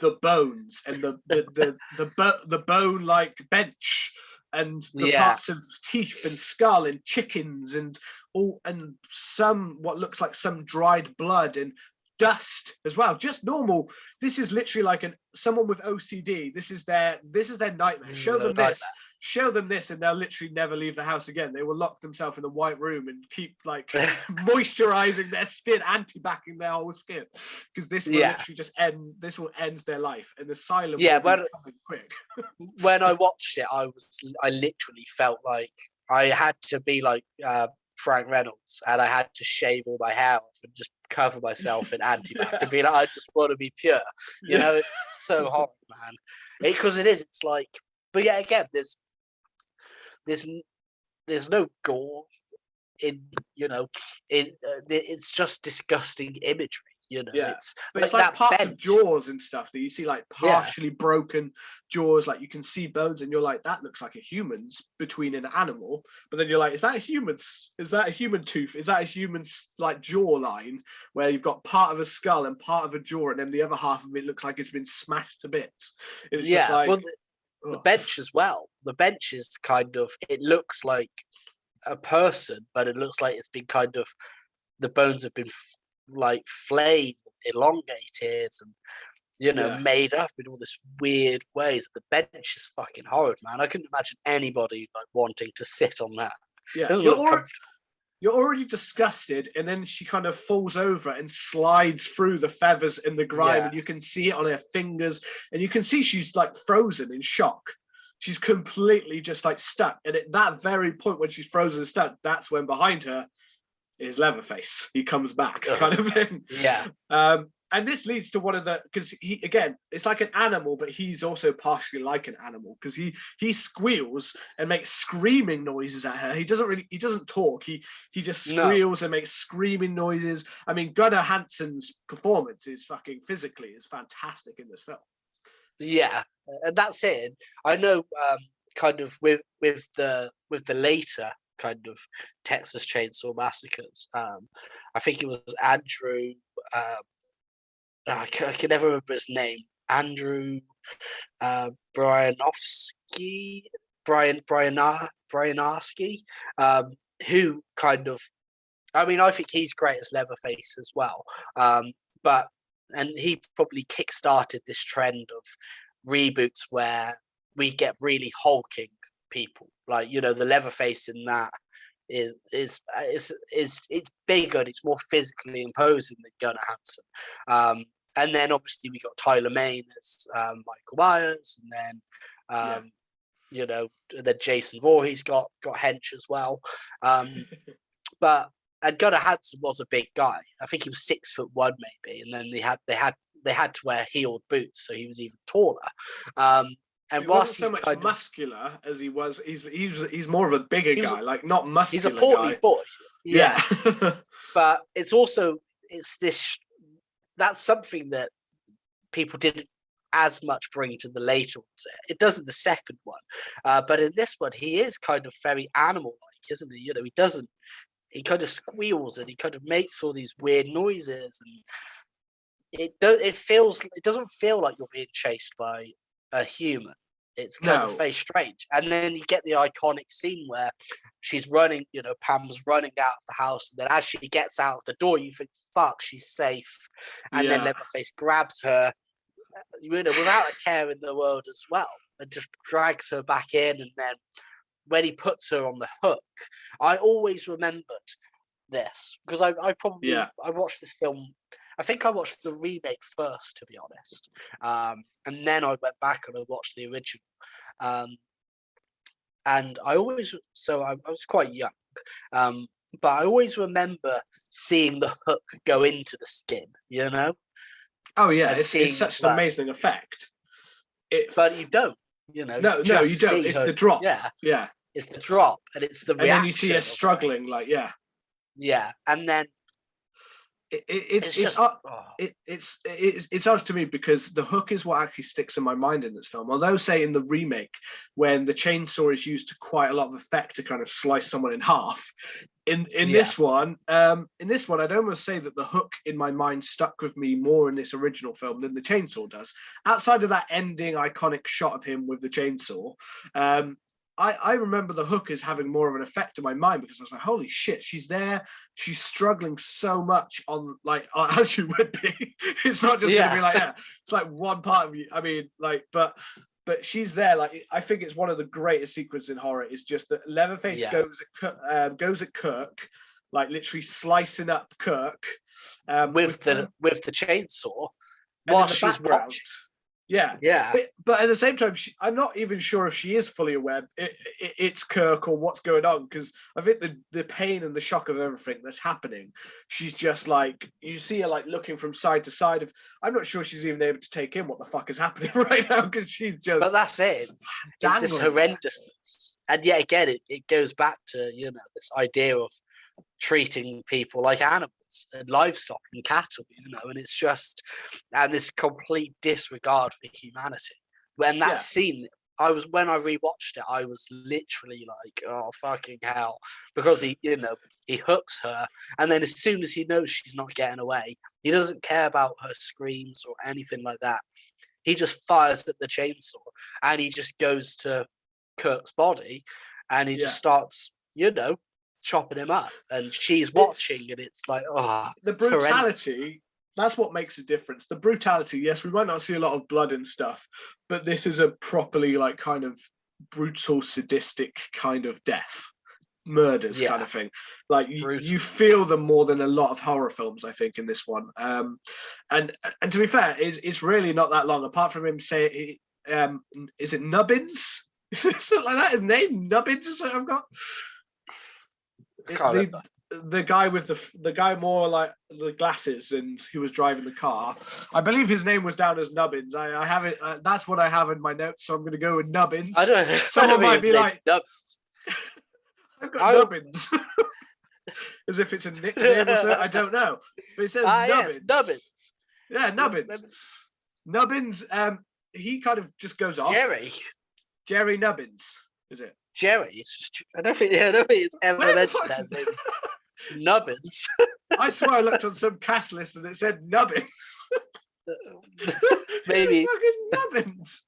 the bones and the bone like bench and the parts of teeth and skull and chickens and all, and some what looks like some dried blood and dust as well. Just normal. This is literally like someone with OCD. This is their nightmare. Show them this and they'll literally never leave the house again. They will lock themselves in a white room and keep like moisturizing their skin, anti-backing their whole skin, because this will literally just end. This will end their life, and the asylum will be coming quick. When I watched it, I literally felt like I had to be like Frank Reynolds, and I had to shave all my hair off and just cover myself in anti-bac and be like, I just want to be pure. You know, it's so hot, man. Because it is. It's like, but yeah, again, there's no gore in, you know, it's just disgusting imagery. You know, it's like parts of jaws and stuff that you see, like partially broken jaws, like you can see bones and you're like, that looks like a human's between an animal, but then you're like, is that a human tooth, is that a human's like jawline, where you've got part of a skull and part of a jaw and then the other half of it looks like it's been smashed to bits. It's just like, well, the bench as well. The bench is kind of, it looks like a person, but it looks like it's been kind of, the bones have been like flayed, elongated, and you know, made up in all this weird ways. The bench is fucking horrid, man. I couldn't imagine anybody like wanting to sit on that. You're already disgusted, and then she kind of falls over and slides through the feathers and the grime, and you can see it on her fingers, and you can see she's like frozen in shock. She's completely just like stuck, and at that very point when she's frozen and stuck, that's when behind her is Leatherface. He comes back, kind of thing. And this leads to one of the, because he, again, it's like an animal, but he's also partially like an animal, because he squeals and makes screaming noises at her. He doesn't talk. He just squeals and makes screaming noises. I mean, Gunnar Hansen's performance is fucking physically is fantastic in this film. Yeah, and that's it. I know, kind of with the later kind of Texas Chainsaw Massacres. I think it was Andrew. I can never remember his name. Andrew Bryanarski, who kind of, I mean, I think he's great as Leatherface as well. And he probably kick-started this trend of reboots where we get really hulking people, like, you know, the Leatherface in that is it's bigger and it's more physically imposing than Gunnar Hansen. And then obviously we got Tyler Mane as Michael Myers, and then you know, then Jason Voorhees got hench as well. But and Gunnar Hansen was a big guy. I think he was 6'1" maybe, and then they had to wear heeled boots, so he was even taller. And he wasn't so much muscular as he was. He's more of a bigger guy, like not muscular. He's a portly boy. Yeah. But it's this. That's something that people didn't as much bring to the later ones. It does in the second one, but in this one, he is kind of very animal-like, isn't he? You know, he kind of squeals and he kind of makes all these weird noises, and it doesn't feel like you're being chased by a human. It's kind of very strange. And then you get the iconic scene where she's running, you know, Pam's running out of the house, and then as she gets out of the door, you think, fuck, she's safe. And then Leatherface grabs her, you know, without a care in the world as well, and just drags her back in. And then when he puts her on the hook, I always remembered this because I probably Yeah. I watched this film. I think I watched the remake first, to be honest, and then I went back and I watched the original. Um, and I always I was quite young, but I always remember seeing the hook go into the skin, Oh yeah, and it's seeing the such an blood. amazing effect. It But you don't, no, you just don't. see It's her. the drop. Yeah, Yeah, it's the drop, and it's the and then you see her reaction of her. struggling. Like yeah, Yeah, and then it's it's it's just uh, it's odd to me because the hook is what actually sticks in my mind in this film. Although, say in the remake, when the chainsaw is used to quite a lot of effect to kind of slice someone in half, in yeah, this one, I'd almost say that the hook in my mind stuck with me more in this original film than the chainsaw does. Outside of that ending iconic shot of him with the chainsaw, I remember the hook as having more of an effect in my mind because I was like, holy shit, she's there. She's struggling so much on like as you would be. It's not just going to be like, yeah, it's like one part of you. I mean, like, but she's there. Like, I think it's one of the greatest sequences in horror. Is just that Leatherface yeah. goes at Kirk, like literally slicing up Kirk With the chainsaw and while in the she's background. watching. Yeah, Yeah, but at the same time, I'm not even sure if she is fully aware it's Kirk or what's going on because I think the pain and the shock of everything that's happening, she's just like you see her like looking from side to side. I'm not sure she's even able to take in what the fuck is happening right now because she's just. but that's it. It's this horrendousness, and yet again, it goes back to this idea of treating people like animals and livestock and cattle, and it's just and this complete disregard for humanity. When that scene, when I rewatched it, I was literally like, oh fucking hell, because he hooks her, and then as soon as he knows she's not getting away, he doesn't care about her screams or anything like that. He just fires at the chainsaw, and he just goes to Kirk's body, and he just starts, chopping him up, and she's watching, and it's like, oh, the brutality. That's what makes a difference. The brutality. Yes, we might not see a lot of blood and stuff, but this is a properly like kind of brutal, sadistic kind of death, murders kind of thing. Like you feel them more than a lot of horror films, I think, in this one. And to be fair, it's really not that long. Apart from him saying, is it Nubbins? Something like that. His name Nubbins. I've got. The guy with the guy more like the glasses and who was driving the car. I believe his name was down as Nubbins. I have it. That's what I have in my notes, so I'm going to go with Nubbins. I don't. Someone might be like, Nubbins. I've got Nubbins, as if it's a nickname or something. I don't know, but it says Nubbins. Yes, Nubbins. Yeah, Nubbins. Nubbins. He kind of just goes off. Jerry Nubbins. Is it? Jerry. I don't think it's ever mentioned as name. Nubbins. I swear I looked on some cast list and it said Nubbins. Maybe Nubbins.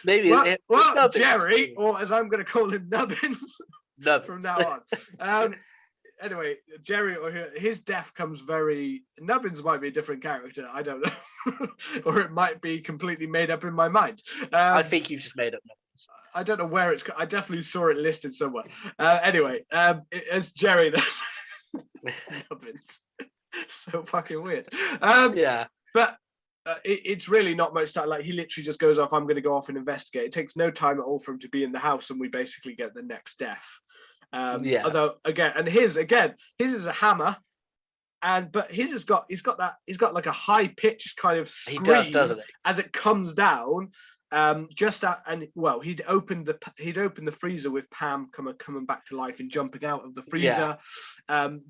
Maybe Nubbins. Jerry, or as I'm going to call him, Nubbins. From now on. Anyway, Jerry, or his death comes very. Nubbins might be a different character. I don't know, or it might be completely made up in my mind. I think you've just made up Nubbins. I don't know where it's. I definitely saw it listed somewhere. Anyway, it's Jerry then. Nubbins. So fucking weird. But it's really not much time. Like he literally just goes off. I'm going to go off and investigate. It takes no time at all for him to be in the house, and we basically get the next death. Although his is a hammer, but his he's got like a high pitched kind of scream. He does, doesn't he? As it comes down. He'd opened the freezer with Pam coming back to life and jumping out of the freezer.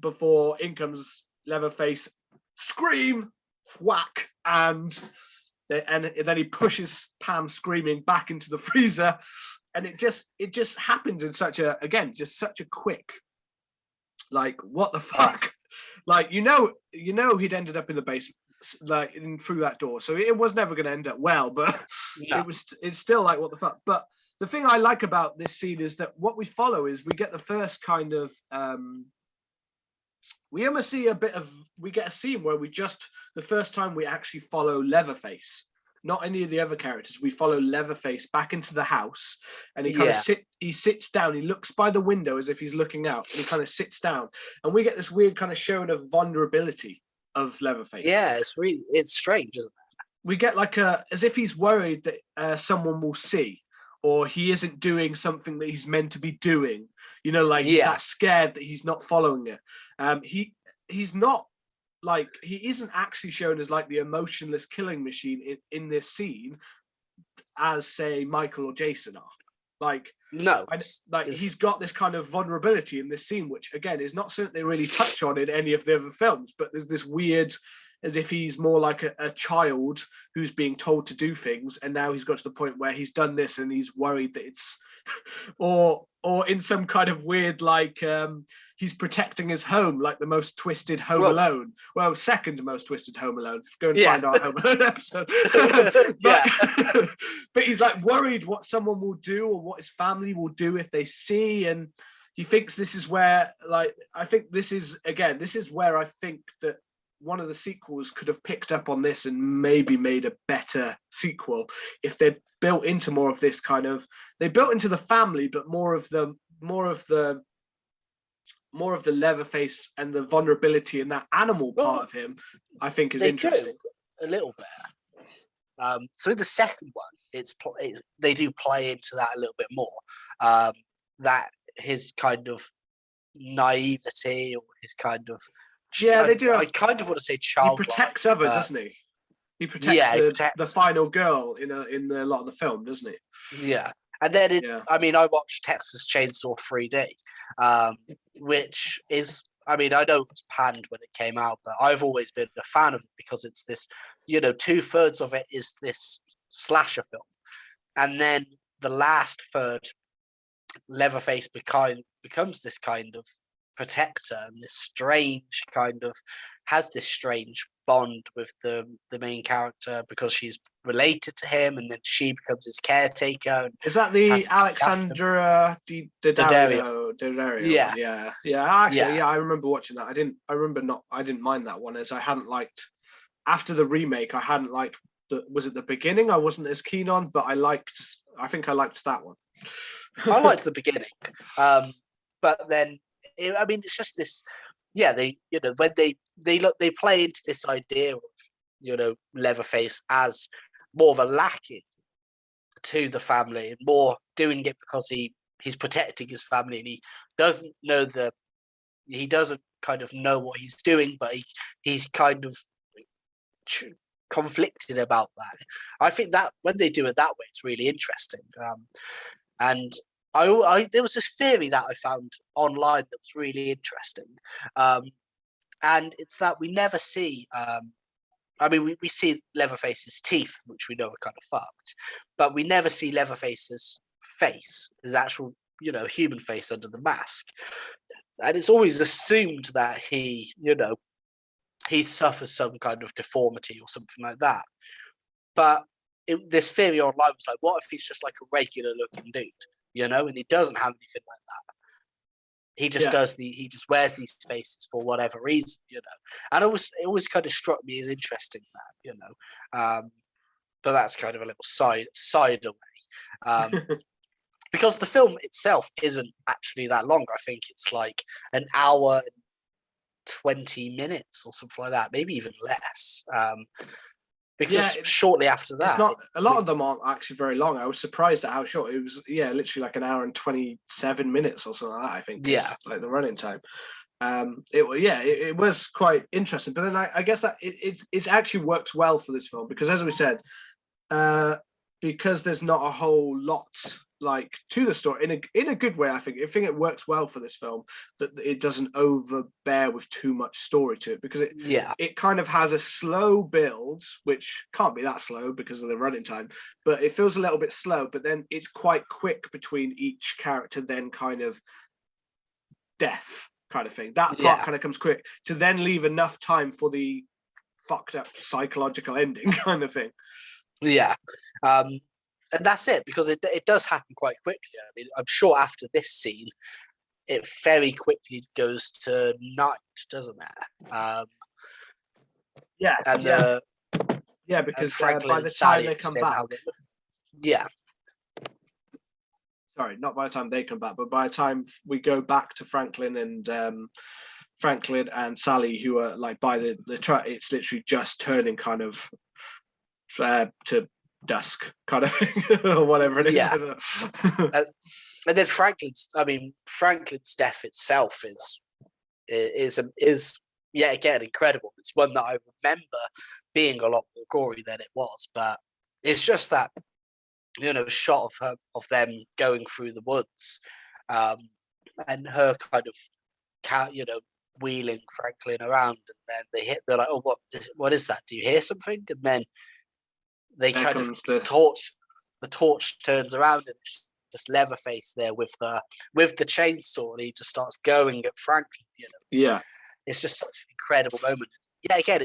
Before in comes Leatherface, scream, whack, and then he pushes Pam screaming back into the freezer. And it just happens in such a quick, like, what the fuck? Like, he'd ended up in the basement, like through that door. So it was never going to end up well, but it's still like, what the fuck? But the thing I like about this scene is that what we follow is we get the first kind of, we get a scene where the first time we actually follow Leatherface. not any of the other characters. We follow Leatherface back into the house, and he kind of Yeah. sits down. He looks by the window as if he's looking out, and he kind of sits down, and we get this weird kind of showing of vulnerability of Leatherface. Yeah, it's strange, isn't it? We get like as if he's worried that someone will see, or he isn't doing something that he's meant to be doing. You know, like he's that scared that he's not following it. He's not like, he isn't actually shown as like the emotionless killing machine in this scene, as say Michael or Jason are. Like, no, he's got this kind of vulnerability in this scene, which again is not something they really touch on in any of the other films. But there's this weird, as if he's more like a child who's being told to do things, and now he's got to the point where he's done this and he's worried that it's, or in some kind of weird like he's protecting his home, like the most twisted Home Alone. Well, second most twisted Home Alone. Go and find our Home Alone episode. But he's like worried what someone will do or what his family will do if they see, and he thinks this is where, like, I think this is where I think that one of the sequels could have picked up on this and maybe made a better sequel if they'd built into more of this kind of, they built into the family, but more of the Leatherface and the vulnerability and that animal part of him, I think is interesting. A little bit. So in the second one, they do play into that a little bit more. That his kind of naivety, or his kind of, they do. I kind of want to say child. He protects others, doesn't he? He protects the final girl in a lot of the film, doesn't he? Yeah. And then, I mean, I watched Texas Chainsaw 3D, which is, I mean, I know it was panned when it came out, but I've always been a fan of it because it's this, 2/3 of it is this slasher film. And then the last third, Leatherface becomes this kind of protector, and this strange kind of, has this strange bond with the main character because she's related to him, and then she becomes his caretaker. Is that the Alexandra Daddario? Yeah. Actually, I remember watching that. I didn't mind that one, as I hadn't liked, after the remake, I hadn't liked was it the beginning I wasn't as keen on, but I think I liked that one. I liked the beginning, but then it's just this. Yeah, they when they play into this idea of Leatherface as more of a lackey to the family, and more doing it because he's protecting his family, and he doesn't kind of know what he's doing, but he's kind of conflicted about that. I think that when they do it that way, it's really interesting. And there was this theory that I found online that was really interesting, and it's that we never see. We see Leatherface's teeth, which we know are kind of fucked, but we never see Leatherface's face, his actual, human face under the mask. And it's always assumed that he suffers some kind of deformity or something like that. But this theory online was like, what if he's just like a regular looking dude, and he doesn't have anything like that. He just he just wears these faces for whatever reason, And it always kind of struck me as interesting that, but that's kind of a little side away. Because the film itself isn't actually that long. I think it's like an hour and 20 minutes or something like that, maybe even less. Because shortly after that, a lot of them aren't actually very long. I was surprised at how short it was. Yeah, literally like an hour and 27 minutes or something like that, I think. Yeah, like the running time. It was quite interesting. But then I guess that it actually works well for this film because, as we said, because there's not a whole lot like to the story in a good way. I think it works well for this film that it doesn't overbear with too much story to it, because it kind of has a slow build, which can't be that slow because of the running time, but it feels a little bit slow, but then it's quite quick between each character, then kind of death kind of thing. That part kind of comes quick to then leave enough time for the fucked up psychological ending kind of thing. And that's it, because it does happen quite quickly. I mean, I'm sure after this scene, it very quickly goes to night, doesn't it? Yeah, and because Franklin by and the time Sally they come saying back, how they look. Yeah, sorry, not by the time they come back, but by the time we go back to Franklin and Sally, who are like by the truck, it's literally just turning kind of to dusk, kind of or whatever it is. yeah. I don't know. And then Franklin's death itself is yet again incredible. It's one that I remember being a lot more gory than it was, but it's just that shot of them going through the woods, and her kind of wheeling Franklin around, and then they're like, oh, what is that? Do you hear something? And then they There kind of comes the the torch turns around, and it's just Leatherface there with the chainsaw, and he just starts going at Franklin. yeah. It's just such an incredible moment. Yeah, again,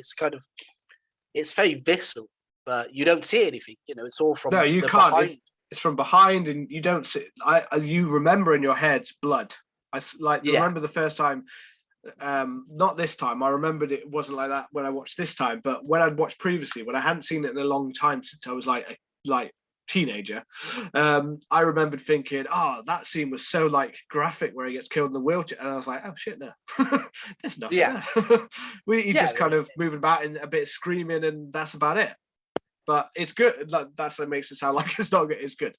it's very visceral, but you don't see anything. It's all from No, you the can't. behind. It's from behind, and you don't see. You remember in your head blood. Yeah, remember the first time. Not this time. I remembered it wasn't like that when I watched this time, but when I'd watched previously, when I hadn't seen it in a long time since I was like teenager, I remembered thinking, oh, that scene was so like graphic where he gets killed in the wheelchair, and I was like, oh shit, no, there's nothing yeah, there. He's yeah. just kind of moving about and a bit screaming, and that's about it. But it's good. That's what makes it sound like it's not good. It's good.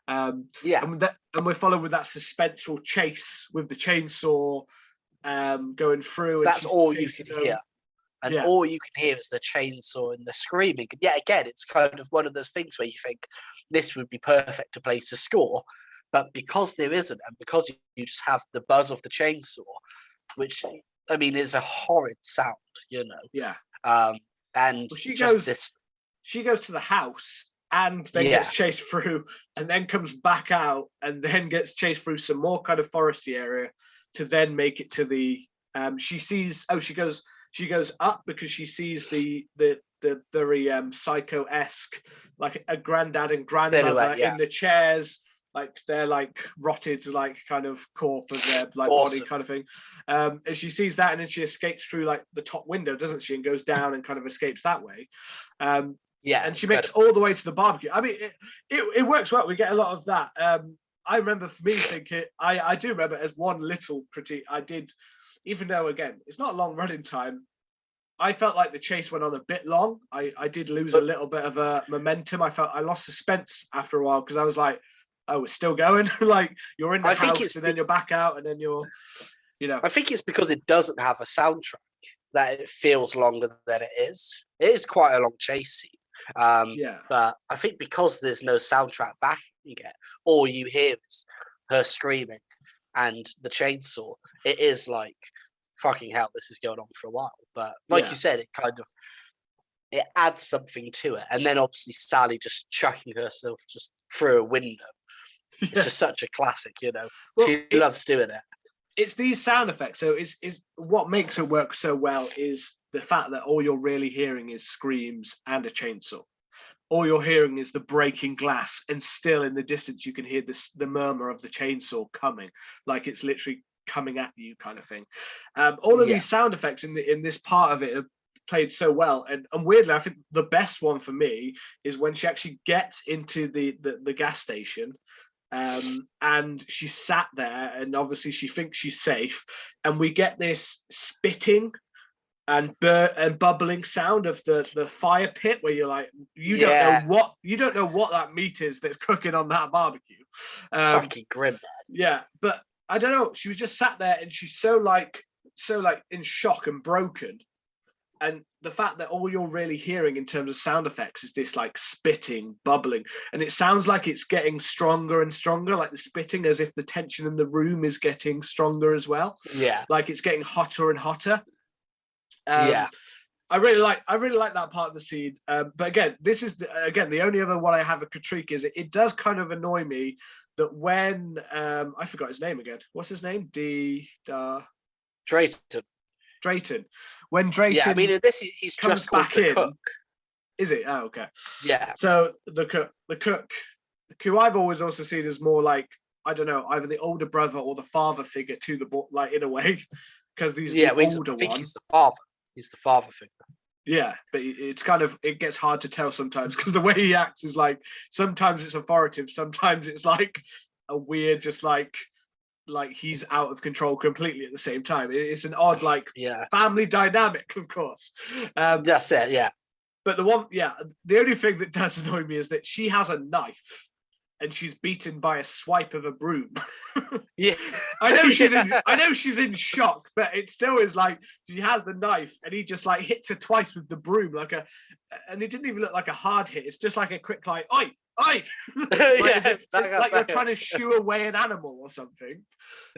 Yeah, And we're followed with that suspenseful chase with the chainsaw going through. And that's all you can hear. And Yeah. all you can hear is the chainsaw and the screaming. And yeah, again, it's kind of one of those things where you think this would be perfect to place a score, but because there isn't, and because you just have the buzz of the chainsaw, which is a horrid sound, Yeah. and Well, she goes to the house and then gets chased through, and then comes back out, and then gets chased through some more kind of foresty area to then make it to the. She goes up because she sees the very psycho-esque, like a granddad and grandmother in the chairs, like they're like rotted, like kind of corpse of their like body kind of thing. And she sees that, and then she escapes through like the top window, doesn't she, and goes down and kind of escapes that way. And she makes all the way to the barbecue. It works well. We get a lot of that. I remember for me thinking, I do remember as one little critique I did, even though again it's not a long running time, I felt like the chase went on a bit long. I did lose a little bit of momentum. I lost suspense after a while because I was like, oh, it's still going. Like you're in the house and then you're back out and then you're. I think it's because it doesn't have a soundtrack that it feels longer than it is. It is quite a long chase scene. But I think because there's no soundtrack backing it, all you hear is her screaming and the chainsaw. It is like, fucking hell, this is going on for a while. But like you said, it adds something to it. And then obviously Sally just chucking herself just through a window. It's just such a classic, Well, she loves doing it. It's these sound effects. So it's what makes it work so well is the fact that all you're really hearing is screams and a chainsaw. All you're hearing is the breaking glass, and still in the distance you can hear the murmur of the chainsaw coming, like it's literally coming at you, kind of thing. All of these sound effects in this part of it are played so well, and weirdly, I think the best one for me is when she actually gets into the gas station. And she's sat there, and obviously she thinks she's safe, and we get this spitting and bubbling sound of the fire pit where you're like, you don't know what that meat is that's cooking on that barbecue. Fucking grim, man. Yeah, but I don't know. She was just sat there, and she's so like in shock and broken. And the fact that all you're really hearing in terms of sound effects is this like spitting, bubbling, and it sounds like it's getting stronger and stronger, like the spitting, as if the tension in the room is getting stronger as well. Yeah, like it's getting hotter and hotter. I really like that part of the scene. But again, this is the only other one I have a critique is it does kind of annoy me that when I forgot his name again. What's his name? Drayton. When Drayton, yeah, he's comes just called back the in. cook. Is it? Oh, okay. Yeah. So the cook, who I've always also seen as more like, I don't know, either the older brother or the father figure to the boy, like in a way, because these the older one. He's the father. He's the father figure. Yeah, but it's kind of, it gets hard to tell sometimes because the way he acts is like, sometimes it's authoritative, sometimes it's like a weird, just like he's out of control completely at the same time. It's an odd like Yeah, family dynamic, of course. that's it. Yeah, But the only thing that does annoy me is that she has a knife and she's beaten by a swipe of a broom. yeah. I know she's Yeah. in. I know she's in shock, but it still is like she has the knife, and he just like hits her twice with the broom, and it didn't even look like a hard hit. It's just like a quick like, oi, oi, like, as Yeah, if, back up, like you're back trying up. to shoo away an animal or something.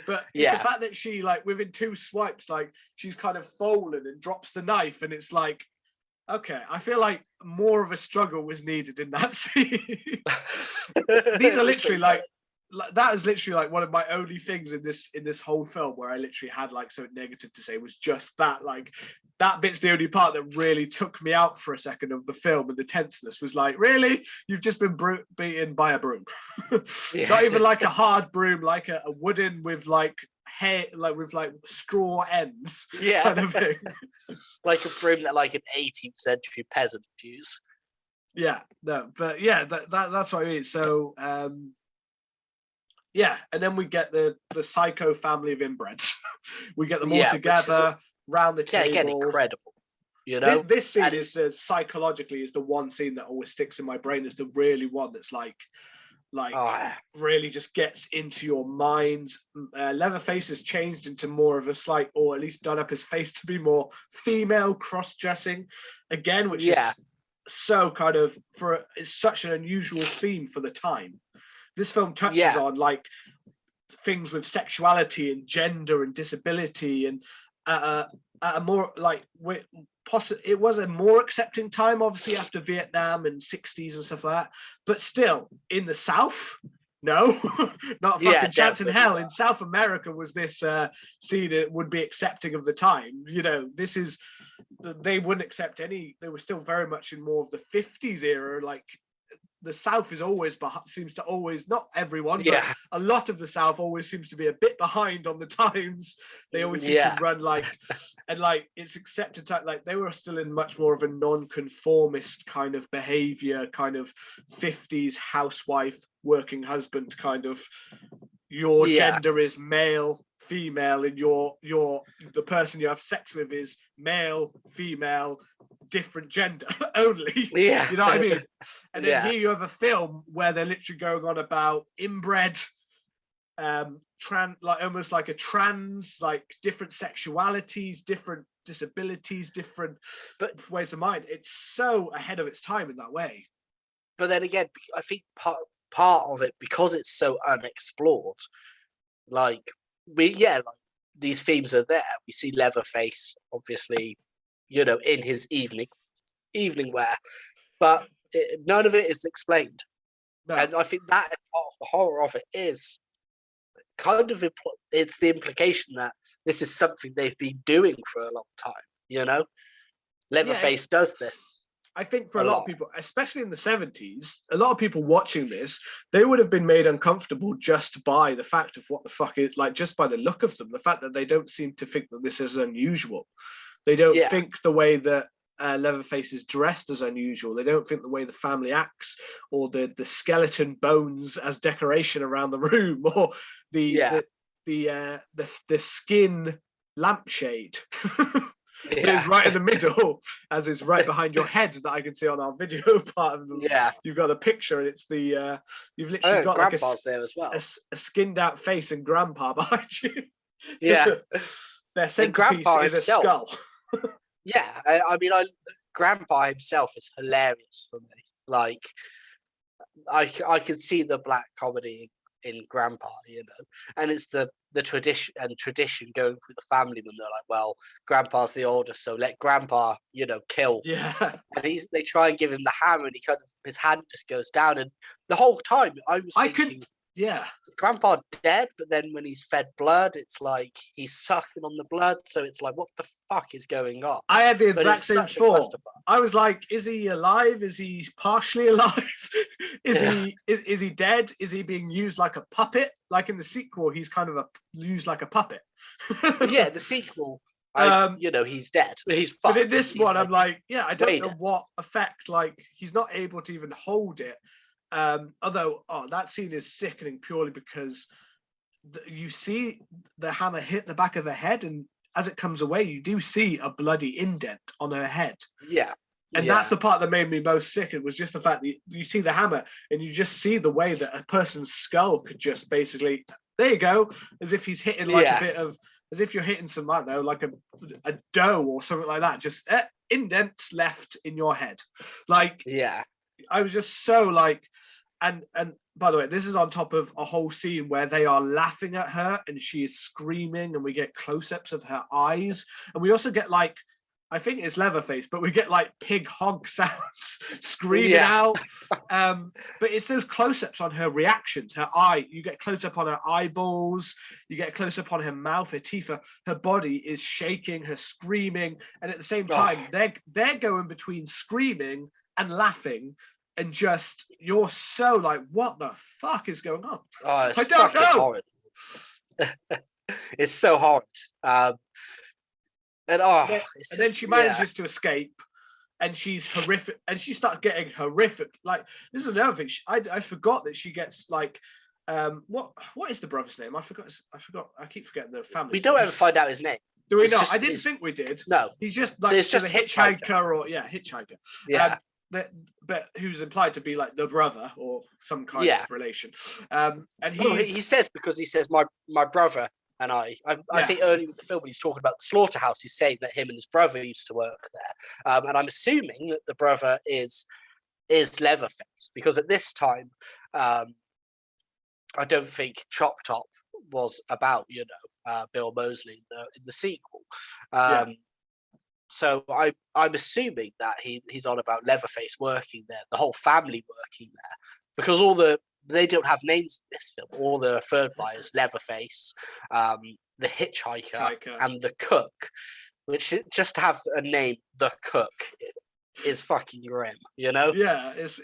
But it's the Yeah, fact that she like within two swipes, like she's kind of fallen and drops the knife, and it's like, okay, I feel like more of a struggle was needed in that scene. These it are was literally pretty funny. like that is literally like one of my only things in this whole film where I literally had like something negative to say, was just that, like, that bit's the only part that really took me out for a second of the film, and the tenseness was like, really, you've just been beaten by a broom. Not Yeah, even like a hard broom, like a wooden with like hair, like with like straw ends yeah, kind of thing. like a broom that like an 18th century peasant would use. Yeah, no, but yeah, that's what I mean. So yeah, and then we get the psycho family of inbreds. We get them all Yeah, which is together round the again table. incredible, you know. This scene And is it's the psychologically is the one scene that always sticks in my brain as the really one that's like oh really just gets into your mind. Leatherface has changed into more of a slight, or at least done up his face to be more female, cross-dressing again, which yeah, is so kind of it's such an unusual theme for the time. This film touches yeah, on like things with sexuality and gender and disability, and at a more like it was a more accepting time, obviously after Vietnam and 60s and stuff like that, but still in the South, no, not a yeah, fucking chance in definitely hell. not. In South America was this scene that would be accepting of the time, this is, they wouldn't accept any, they were still very much in more of the 50s era, like the South is always seems to always, not everyone, but Yeah, a lot of the South always seems to be a bit behind on the times. They always seem to yeah, run like, and like it's accepted to, like they were still in much more of a non-conformist kind of behavior, kind of 50s housewife, working husband kind of, your yeah, gender is male, female, and your the person you have sex with is male, female, different gender only. yeah, You know what I mean? And then yeah, here you have a film where they're literally going on about inbred, like almost like a trans, like different sexualities, different disabilities, different but ways of mind. It's so ahead of its time in that way. then again, I think part of it, because it's so unexplored, like like these themes are there. We see Leatherface, obviously, in his evening wear, but none of it is explained. No, And I think that is part of the horror of it is kind of it's the implication that this is something they've been doing for a long time. yeah, Leatherface does this I think for a a lot of lot. people, especially in the 70s, a lot of people watching this, they would have been made uncomfortable just by the fact of what the fuck is, like, just by the look of them, the fact that they don't seem to think that this is unusual. They don't Yeah, think the way that Leatherface is dressed as unusual. They don't think the way the family acts, or the skeleton bones as decoration around the room, or the yeah, the skin lampshade that is yeah, right in the middle, as is right behind your head, that I can see on our video part of them. yeah. You've got a picture, and it's the you've literally got like Grandpa's there as well. a skinned out face and grandpa behind you. Yeah, Their and centerpiece Grandpa is a himself. skull. Yeah, I mean, Grandpa himself is hilarious for me. Like, I can see the black comedy in Grandpa, and it's the tradition going through the family when they're like, well, Grandpa's the oldest, so let Grandpa, kill. Yeah, And they try and give him the hammer, and his hand just goes down, and the whole time I was I thinking, could. Yeah, Grandpa dead, but then when he's fed blood, it's like he's sucking on the blood, so it's like, what the fuck is going on? I had the But exact it's same such a thought. clusterfuck. I was like, is he alive? Is he partially alive? is Yeah. he dead? Is he being used like a puppet? Like in the sequel, he's kind of used like a puppet. Yeah, the sequel. He's dead. He's fucked. But in this one, I'm like, yeah, I don't know dead. what effect. Like, he's not able to even hold it. Although, that scene is sickening purely because you see the hammer hit the back of her head, and as it comes away, you do see a bloody indent on her head. Yeah. And that's the part that made me most sickened, was just the fact that you see the hammer and you just see the way that a person's skull could just basically, there you go, as if he's hitting like a bit of, as if you're hitting some, I don't know, like a dough or something like that. Just indents left in your head. Like, I was just so like, and by the way, this is on top of a whole scene where they are laughing at her and she is screaming, and we get close-ups of her eyes, and we also get like, I think it's Leatherface, but we get like pig hog sounds screaming out. But it's those close-ups on her reactions, her eye. You get close-up on her eyeballs. You get close-up on her mouth, her teeth. Her body is shaking, her screaming, and at the same time, they're going between screaming and laughing, and just you're so like, what the fuck is going on? It's I don't know. Horrid. It's so horrid. And then she manages to escape, and she's horrific, and she starts getting horrific. Like, this is another thing. I forgot that she gets like, what is the brother's name? I forgot. I keep forgetting the family. We don't ever find out his name. Do we not? I didn't think we did. No, he's just like, so it's just a hitchhiker, or hitchhiker. Yeah. But who's implied to be like the brother or some kind of relation. And he says, because he says my brother. And I think early in the film when he's talking about the slaughterhouse, he's saying that him and his brother used to work there. And I'm assuming that the brother is Leatherface, because at this time, I don't think Chop Top was about Bill Moseley in the sequel. So I'm assuming that he's on about Leatherface working there, the whole family working there, because they don't have names in this film. All the third buyers, Leatherface, the hitchhiker, and the cook, which just to have a name, the cook, is fucking grim, Yeah, it's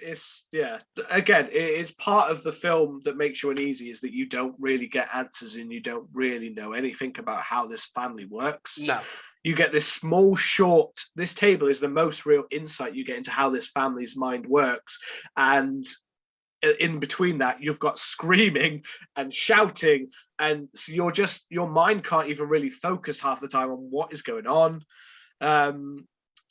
Again, it's part of the film that makes you uneasy, is that you don't really get answers and you don't really know anything about how this family works. No. You get this small, short. This table is the most real insight you get into how this family's mind works, and in between that, you've got screaming and shouting, and so your mind can't even really focus half the time on what is going on. So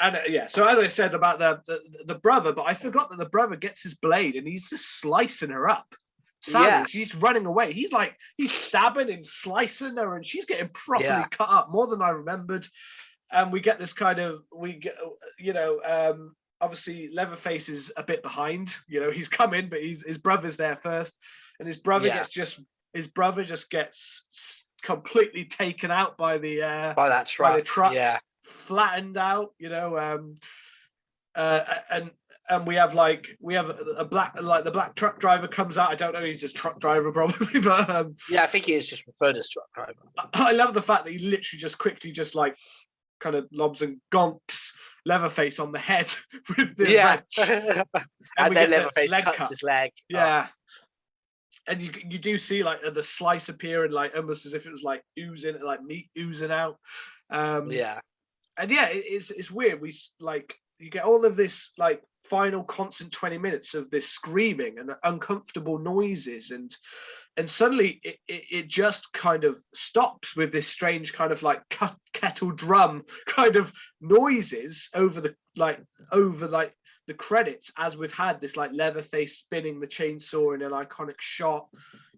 as I said about the brother, but I forgot that the brother gets his blade and he's just slicing her up. Sadly, she's running away. He's stabbing and slicing her, and she's getting properly cut up, more than I remembered. And we get this kind of, obviously Leatherface is a bit behind. He's come in, but his brother's there first, and his brother just gets completely taken out by that truck. By the truck, flattened out. And we have a black, like the black truck driver comes out. I don't know, he's just truck driver probably, but I think he is just referred as truck driver. I love the fact that he literally just quickly kind of lobs and gonks Leatherface on the head with the wrench. and then Leatherface cuts his leg. And you do see like the slice appear, and like almost as if it was like oozing, like meat oozing out. And it's weird. You get all of this like final constant 20 minutes of this screaming and uncomfortable noises, and suddenly it just kind of stops with this strange kind of like kettle drum kind of noises over the credits, as we've had this like Leatherface spinning the chainsaw in an iconic shot,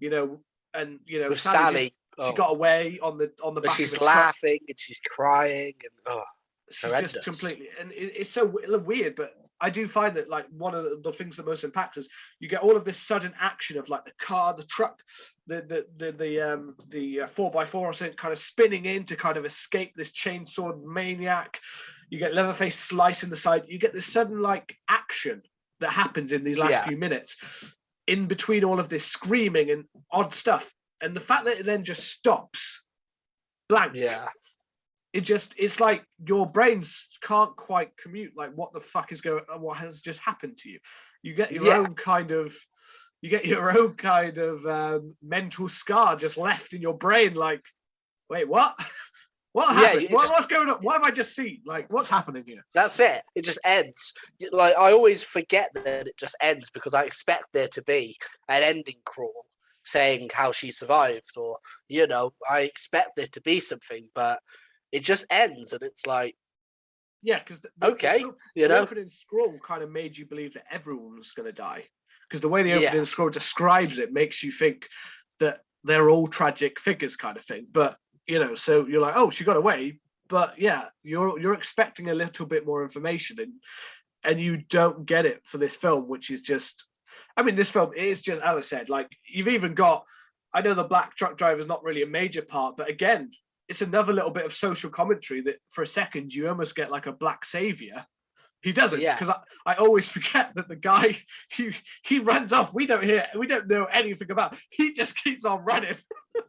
with Sally. She got away on the back. She's laughing and she's crying, and it's horrendous. Just completely, and it's so weird. But I do find that like one of the things that most impacts is you get all of this sudden action of like the car, the truck, the 4x4 or something kind of spinning in to kind of escape this chainsaw maniac. You get Leatherface slicing the side. You get this sudden like action that happens in these last few minutes, in between all of this screaming and odd stuff. And the fact that it then just stops blank. It's like your brains can't quite commute. Like, what the fuck is going on? What has just happened to you? You get your own kind of mental scar just left in your brain. Like, wait, what? What Yeah, happened? What's going on? What have I just seen? Like, what's happening here? that's it. It just ends. Like, I always forget that it just ends because I expect there to be an ending crawl saying how she survived, or I expect there to be something, but it just ends, and it's like, Yeah, because okay, the opening scroll kind of made you believe that everyone was going to die. Because the way the opening yeah, scroll describes it makes you think that they're all tragic figures, kind of thing. But so you're like, oh, she got away. But yeah, you're expecting a little bit more information, and you don't get it for this film, which is just, I mean, this film is just, as I said, like, you've even got, I know the black truck driver is not really a major part, but again, it's another little bit of social commentary that for a second you almost get like a black savior. He doesn't, yeah, because I always forget that the guy he runs off. We don't know anything about. He just keeps on running.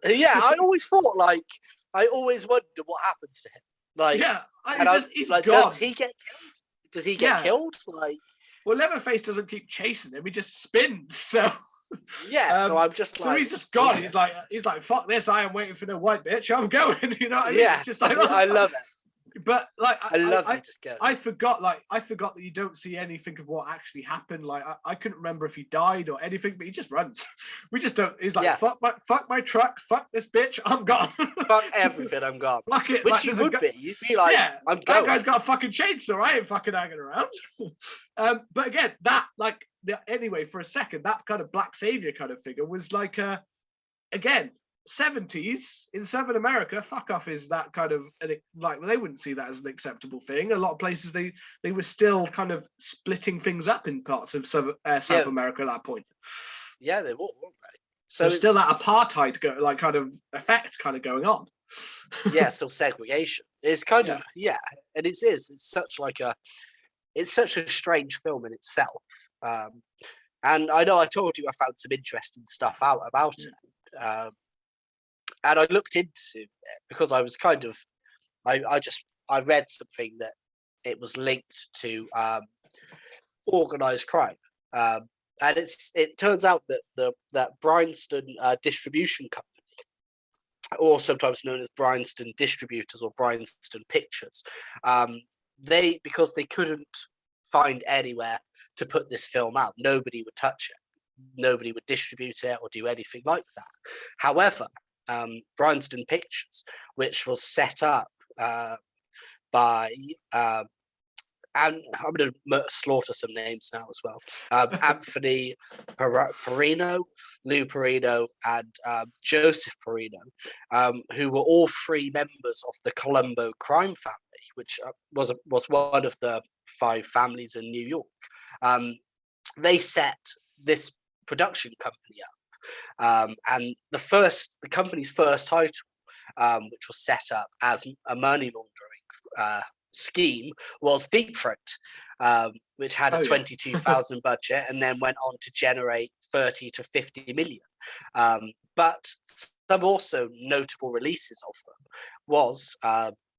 yeah. I always thought, like, I always wondered what happens to him. Like, Yeah, and I he's like, gone. does he get killed? Does he get Yeah. killed? Like, Well, Leatherface doesn't keep chasing him. He just spins. So yeah. So I'm just so like, he's just gone. okay. He's like, fuck this. I am waiting for no white bitch. I'm going. You know what I mean? Yeah, It's just like, I love it. But like, I love he just goes. I forgot that you don't see anything of what actually happened. Like, I couldn't remember if he died or anything, but he just runs. We just don't. He's like, Yeah. fuck my truck, fuck this bitch, I'm gone. Fuck everything, I'm gone. Fuck it. Which like, you would be. You'd be like, yeah, I'm that going. guy's got a fucking chainsaw. I ain't fucking hanging around. But again, that anyway, for a second, that kind of black savior kind of figure was like again, 70s in Southern America, fuck off is that kind of, like, they wouldn't see that as an acceptable thing. A lot of places they were still kind of splitting things up in parts of South America at that point. Yeah, they would, weren't they? So it's still that apartheid kind of effect kind of going on. Yeah, still segregation. It's kind of, and it's such a strange film in itself. And I know I told you I found some interesting stuff out about it. And I looked into it because I was kind of, I read something that it was linked to organized crime. And it turns out that that Bryanston Distribution Company, or sometimes known as Bryanston Distributors or Bryanston Pictures, because they couldn't find anywhere to put this film out, nobody would touch it, nobody would distribute it or do anything like that. However, Bryanston Pictures, which was set up by and I'm going to slaughter some names now as well. Anthony Perino, Lou Perino, and Joseph Perino, who were all three members of the Colombo crime family, which was one of the 5 families in New York. They set this production company up, and the company's first title, which was set up as a money laundering scheme, was Deep Throat, which had a 22,000 budget and then went on to generate 30 to 50 million. But some also notable releases of them was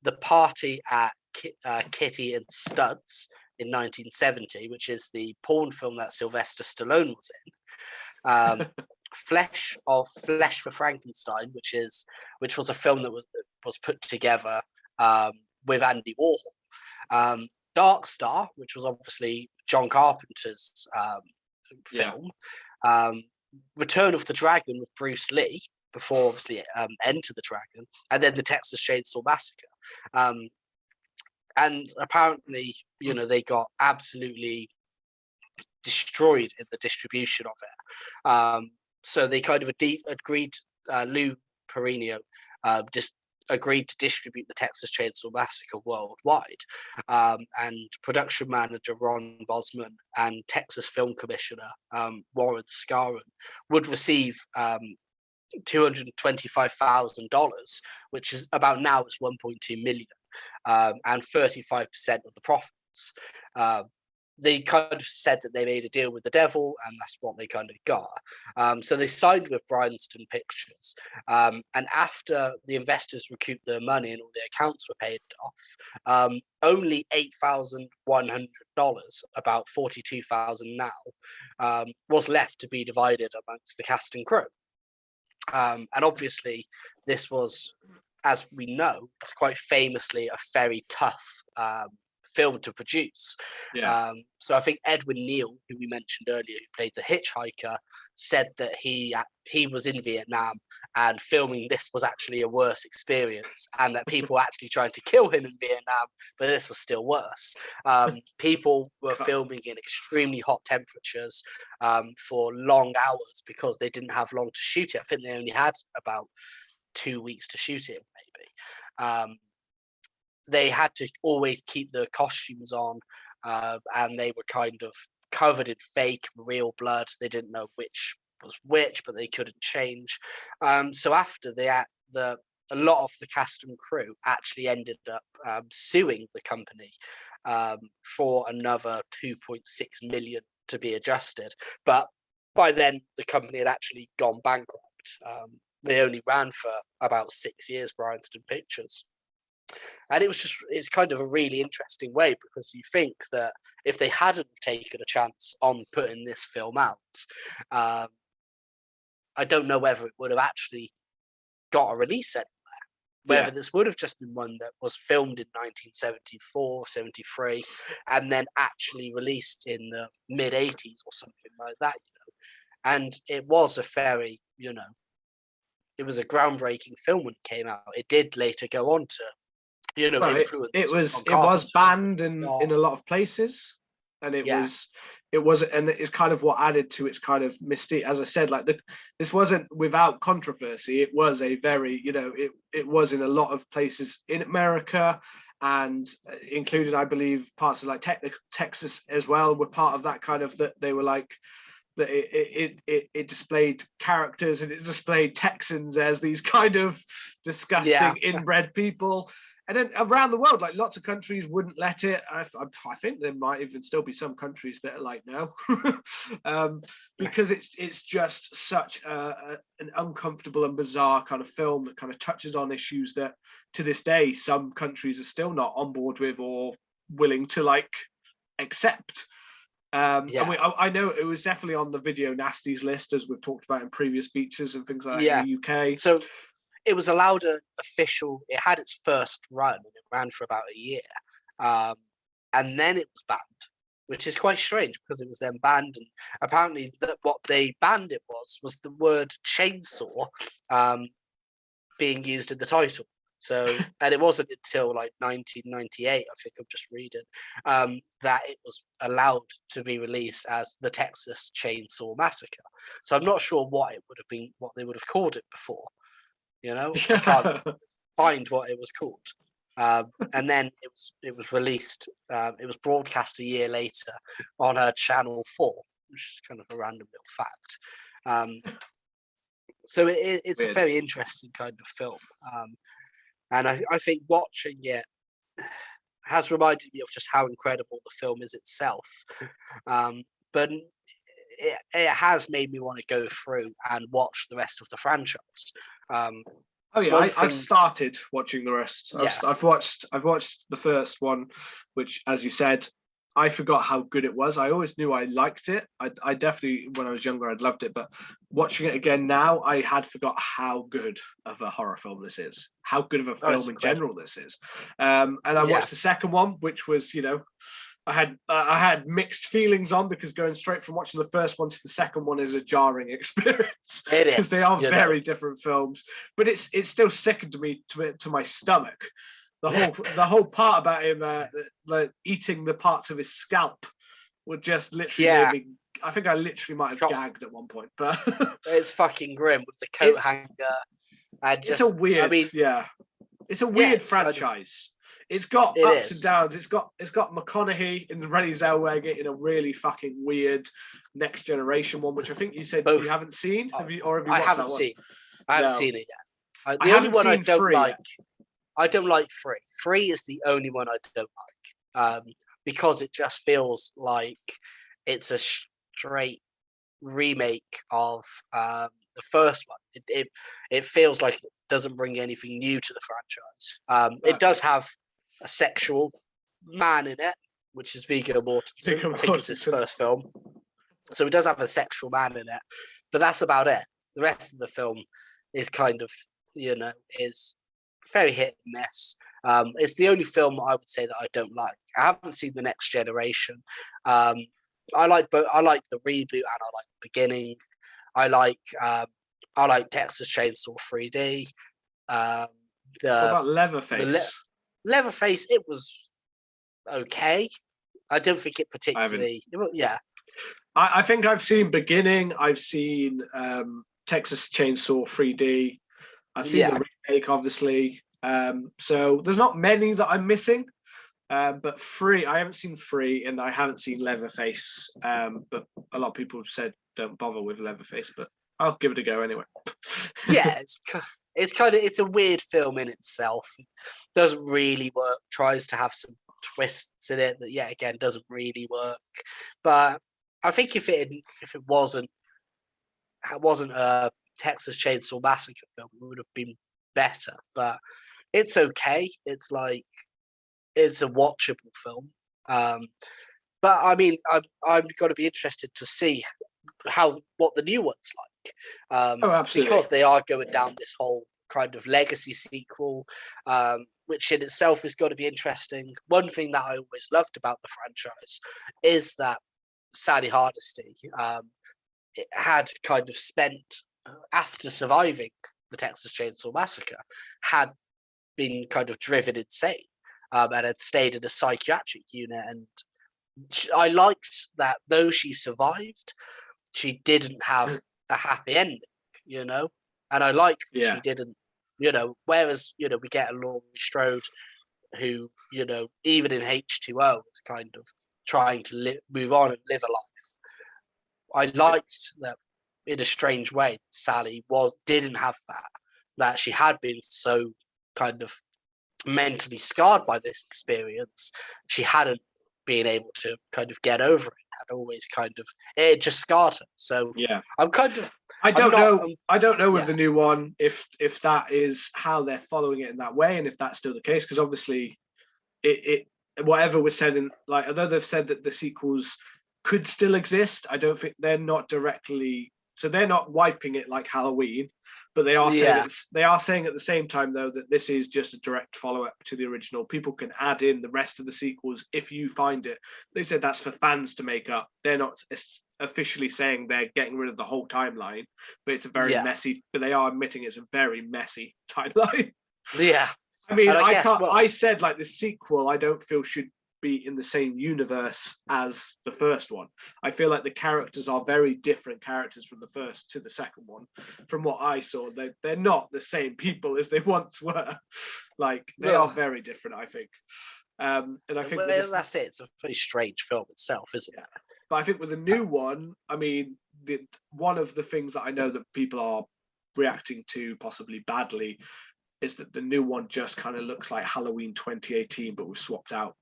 The Party at Kitty and Studs in 1970, which is the porn film that Sylvester Stallone was in. Flesh for Frankenstein, which was a film that was put together with Andy Warhol. Dark Star, which was obviously John Carpenter's film. Return of the Dragon with Bruce Lee, before obviously Enter the Dragon, and then the Texas Chainsaw Massacre. And apparently, they got absolutely destroyed in the distribution of it. So they kind of agreed, Lou Perino just agreed to distribute the Texas Chainsaw Massacre worldwide. And production manager Ron Bosman and Texas Film Commissioner Warren Scarron would receive $225,000, which is about now it's 1.2 million, and 35% of the profits. They kind of said that they made a deal with the devil, and that's what they kind of got. So they signed with Bryanston Pictures, and after the investors recouped their money and all their accounts were paid off, only $8,100, about $42,000 now, was left to be divided amongst the cast and crew. And obviously, this was as we know, it's quite famously a very tough film to produce. Yeah. So I think Edwin Neal, who we mentioned earlier, who played the hitchhiker, said that he was in Vietnam and filming this was actually a worse experience, and that people were actually trying to kill him in Vietnam, but this was still worse. People were filming in extremely hot temperatures for long hours because they didn't have long to shoot it. I think they only had about 2 weeks to shoot it, maybe. They had to always keep the costumes on, and they were kind of covered in fake real blood. They didn't know which was which, but they couldn't change. So after a lot of the cast and crew actually ended up suing the company for another 2.6 million to be adjusted. But by then, the company had actually gone bankrupt. They only ran for about 6 years, Bryanston Pictures. And it's kind of a really interesting way, because you think that if they hadn't taken a chance on putting this film out, I don't know whether it would have actually got a release anywhere. Whether this would have just been one that was filmed in 1974, 73, and then actually released in the mid 80s or something like that, And it was a very, it was a groundbreaking film when it came out. It did later go on to influence. It was banned in a lot of places, and it was, and it's kind of what added to its kind of mystique. As I said, like this wasn't without controversy. It was a very, it was in a lot of places in America, and included, I believe, parts of like Texas as well were part of that kind of, that they were like, that it displayed characters, and it displayed Texans as these kind of disgusting inbred people. And then around the world, like lots of countries wouldn't let it. I think there might even still be some countries that are like, no, because it's just such an uncomfortable and bizarre kind of film that kind of touches on issues that to this day some countries are still not on board with or willing to like accept. I know it was definitely on the video nasties list, as we've talked about in previous features and things like that in the UK. So it was allowed it had its first run, and it ran for about a year. And then it was banned, which is quite strange because it was then banned. And apparently what they banned it was the word chainsaw being used in the title. So, and it wasn't until like 1998, I think I'm just reading, that it was allowed to be released as the Texas Chainsaw Massacre. So I'm not sure what they would have called it before. I can't find what it was called. And then it was released. It was broadcast a year later on Channel 4, which is kind of a random little fact. So it's a very interesting kind of film. And I think watching it has reminded me of just how incredible the film is itself. But it has made me want to go through and watch the rest of the franchise. I've started watching the rest. I've watched the first one, which, as you said, I forgot how good it was. I always knew I liked it. I definitely, when I was younger, I'd loved it. But watching it again now, I had forgot how good of a horror film this is. How good of a film in general this is. And I watched the second one, which was, I had mixed feelings on, because going straight from watching the first one to the second one is a jarring experience. It is, because they are very different films. But it's still sickened me to my stomach. The whole part about him like eating the parts of his scalp would just literally I think I literally might have gagged at one point. But it's fucking grim with the coat hanger. And it's a weird, it's a weird franchise. It's got ups and downs. It's got McConaughey in the Renée Zellweger in a really fucking weird Next Generation one, which I think you said you haven't seen. Have you watched that one? I haven't seen it yet. The only one I don't like. I don't like 3. 3 is the only one I don't like, because it just feels like it's a straight remake of the first one. It feels like it doesn't bring anything new to the franchise. It does have a sexual man in it, which is Viggo Mortensen. I think it's his first film. So it does have a sexual man in it, but that's about it. The rest of the film is kind of, is very hit and miss. It's the only film I would say that I don't like. I haven't seen The Next Generation. I like both. I like the reboot and I like the beginning. I like Texas Chainsaw 3D. Um, What the about Leatherface? Leatherface, it was okay. I don't think it I haven't. particularly. Yeah, I think I've seen Beginning. I've seen Texas Chainsaw 3D. I've seen yeah, the remake, obviously. So there's not many that I'm missing. But Free, I haven't seen Free, and I haven't seen Leatherface. But a lot of people have said don't bother with Leatherface, but I'll give it a go anyway. yeah. It's a weird film in itself. It doesn't really work. Tries to have some twists in it that, yeah, again, doesn't really work. But I think if it wasn't a Texas Chainsaw Massacre film, it would have been better. But it's okay. It's a watchable film. But I mean, I'm going to be interested to see what the new one's like, Oh, absolutely. because they are going down this whole kind of legacy sequel, which in itself is going to be interesting. One thing that I always loved about the franchise is that Sally Hardesty it had kind of spent, after surviving the Texas Chainsaw Massacre, had been kind of driven insane, and had stayed in a psychiatric unit. And I liked that though she survived, she didn't have a happy ending, you know? And I like that Yeah. she didn't, whereas, we get a Laurie Strode who, even in H2O is kind of trying to move on and live a life. I liked that in a strange way, Sally didn't have that she had been so kind of mentally scarred by this experience. She hadn't been able to kind of get over it. Had always kind of, it just scarred her. So Yeah. I'm kind of, I don't know. I don't know with yeah. the new one if that is how they're following it in that way, and if that's still the case, because obviously, it whatever was said in, like, although they've said that the sequels could still exist, I don't think they're not directly. So they're not wiping it like Halloween, but they are saying at the same time though that this is just a direct follow up to the original. People can add in the rest of the sequels if you find it. They said that's for fans to make up. They're not officially saying they're getting rid of the whole timeline, but it's a very messy. But they are admitting it's a very messy timeline. Yeah. I mean, I guess, I said like the sequel, I don't feel should be in the same universe as the first one. I feel like the characters are very different characters from the first to the second one. From what I saw, they're not the same people as they once were. Like they are very different, I think. And I think that's it. It's a pretty strange film itself, isn't it? But I think with the new one, I mean, one of the things that I know that people are reacting to possibly badly is that the new one just kind of looks like Halloween 2018, but we've swapped out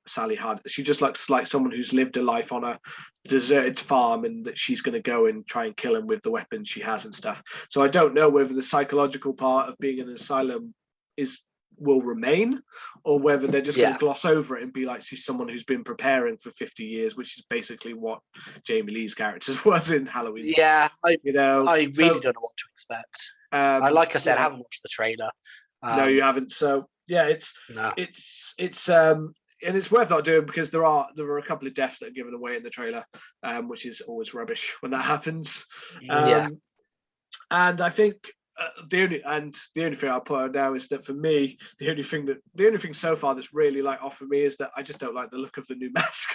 Sally Hardesty. She just looks like someone who's lived a life on a deserted farm, and that she's going to go and try and kill him with the weapons she has and stuff. So I don't know whether the psychological part of being in an asylum will remain, or whether they're just going to gloss over it and be like she's someone who's been preparing for 50 years, which is basically what Jamie Lee's character was in Halloween. Yeah, I really don't know what to expect. Like I said, I haven't watched the trailer. No, you haven't. So yeah, it's and it's worth not doing, because there were a couple of deaths that are given away in the trailer, which is always rubbish when that happens. And I think the only thing I'll put out now is that for me, the only thing so far that's really like off for me is that I just don't like the look of the new mask.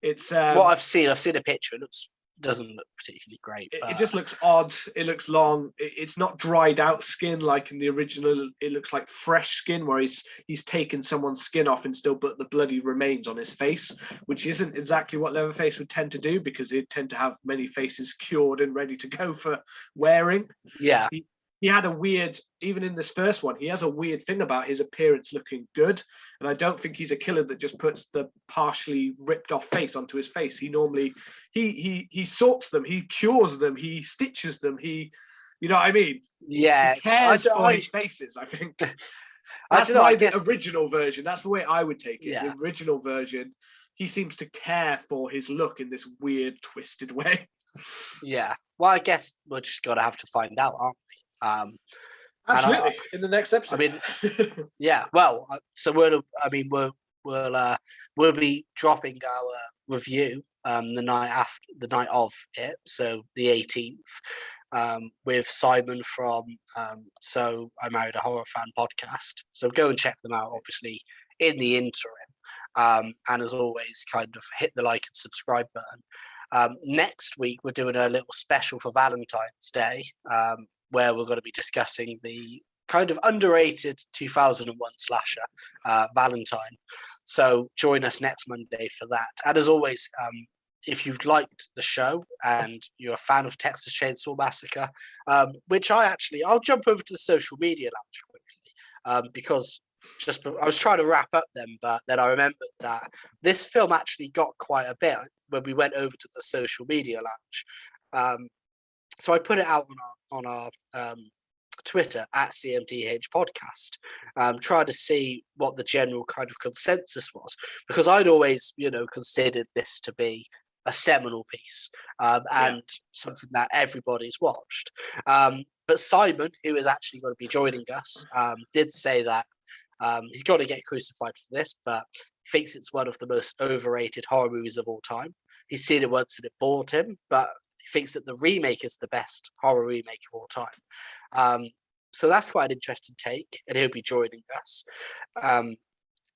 It's what I've seen a picture. It doesn't look particularly great. It just looks odd. It looks long. It's not dried out skin like in the original. It looks like fresh skin, where he's taken someone's skin off and still put the bloody remains on his face, which isn't exactly what Leatherface would tend to do, because he'd tend to have many faces cured and ready to go for wearing. Yeah. He had a weird, even in this first one, he has a weird thing about his appearance looking good. And I don't think he's a killer that just puts the partially ripped off face onto his face. He normally, he sorts them, he cures them, he stitches them, you know what I mean? Yeah. He cares for his faces, I think. That's the original version. That's the way I would take it. Yeah. The original version, he seems to care for his look in this weird, twisted way. Yeah. Well, I guess we're just going to have to find out, aren't we? Absolutely. In the next episode. I mean, yeah. Well, so we'll be dropping our review the night of it, so the 18th, with Simon from So I Married a Horror Fan podcast. So go and check them out, obviously, in the interim. And as always, kind of hit the like and subscribe button. Next week, we're doing a little special for Valentine's Day, where we're going to be discussing the kind of underrated 2001 slasher, Valentine. So join us next Monday for that. And as always, if you've liked the show and you're a fan of Texas Chainsaw Massacre, which I'll jump over to the social media lounge quickly, because I was trying to wrap up them, but then I remembered that this film actually got quite a bit when we went over to the social media lounge. So I put it out on our Twitter at CMTH podcast, trying to see what the general kind of consensus was, because I'd always, considered this to be a seminal piece, and something that everybody's watched. But Simon, who is actually going to be joining us, did say that he's got to get crucified for this, but thinks it's one of the most overrated horror movies of all time. He's seen it once and it bored him, but he thinks that the remake is the best horror remake of all time. So that's quite an interesting take, and he'll be joining us.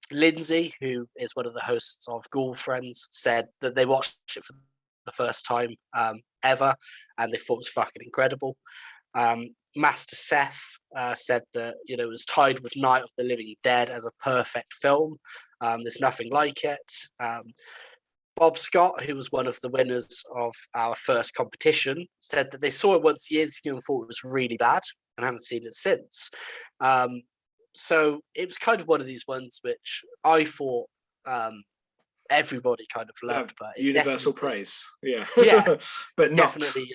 Lindsay, who is one of the hosts of Ghoul Friends, said that they watched it for the first time ever, and they thought it was fucking incredible. Master Seth said that it was tied with Night of the Living Dead as a perfect film. There's nothing like it. Bob Scott, who was one of the winners of our first competition, said that they saw it once years ago and thought it was really bad and haven't seen it since. So it was kind of one of these ones which I thought everybody kind of loved, but universal praise. Yeah, but definitely,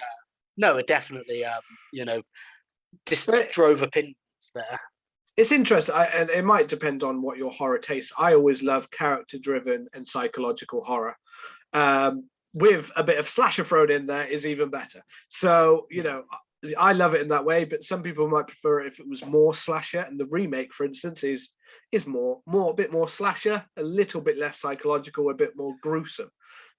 it definitely, just drove opinions there. It's interesting, and it might depend on what your horror tastes. I always love character-driven and psychological horror. With a bit of slasher thrown in there is even better. So, I love it in that way, but some people might prefer it if it was more slasher. And the remake, for instance, is a bit more slasher, a little bit less psychological, a bit more gruesome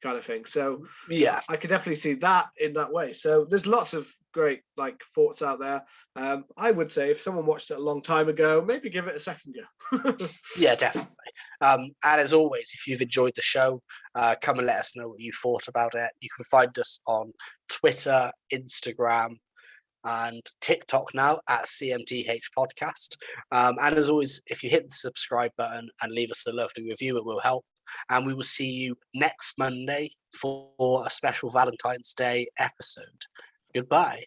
kind of thing. So yeah, I could definitely see that in that way. So there's lots of great thoughts out there. I would say if someone watched it a long time ago, maybe give it a second go. Yeah, definitely. And as always, if you've enjoyed the show, come and let us know what you thought about it. You can find us on Twitter, Instagram, and TikTok now at CMTH Podcast. And as always, if you hit the subscribe button and leave us a lovely review, it will help. And we will see you next Monday for a special Valentine's Day episode. Goodbye.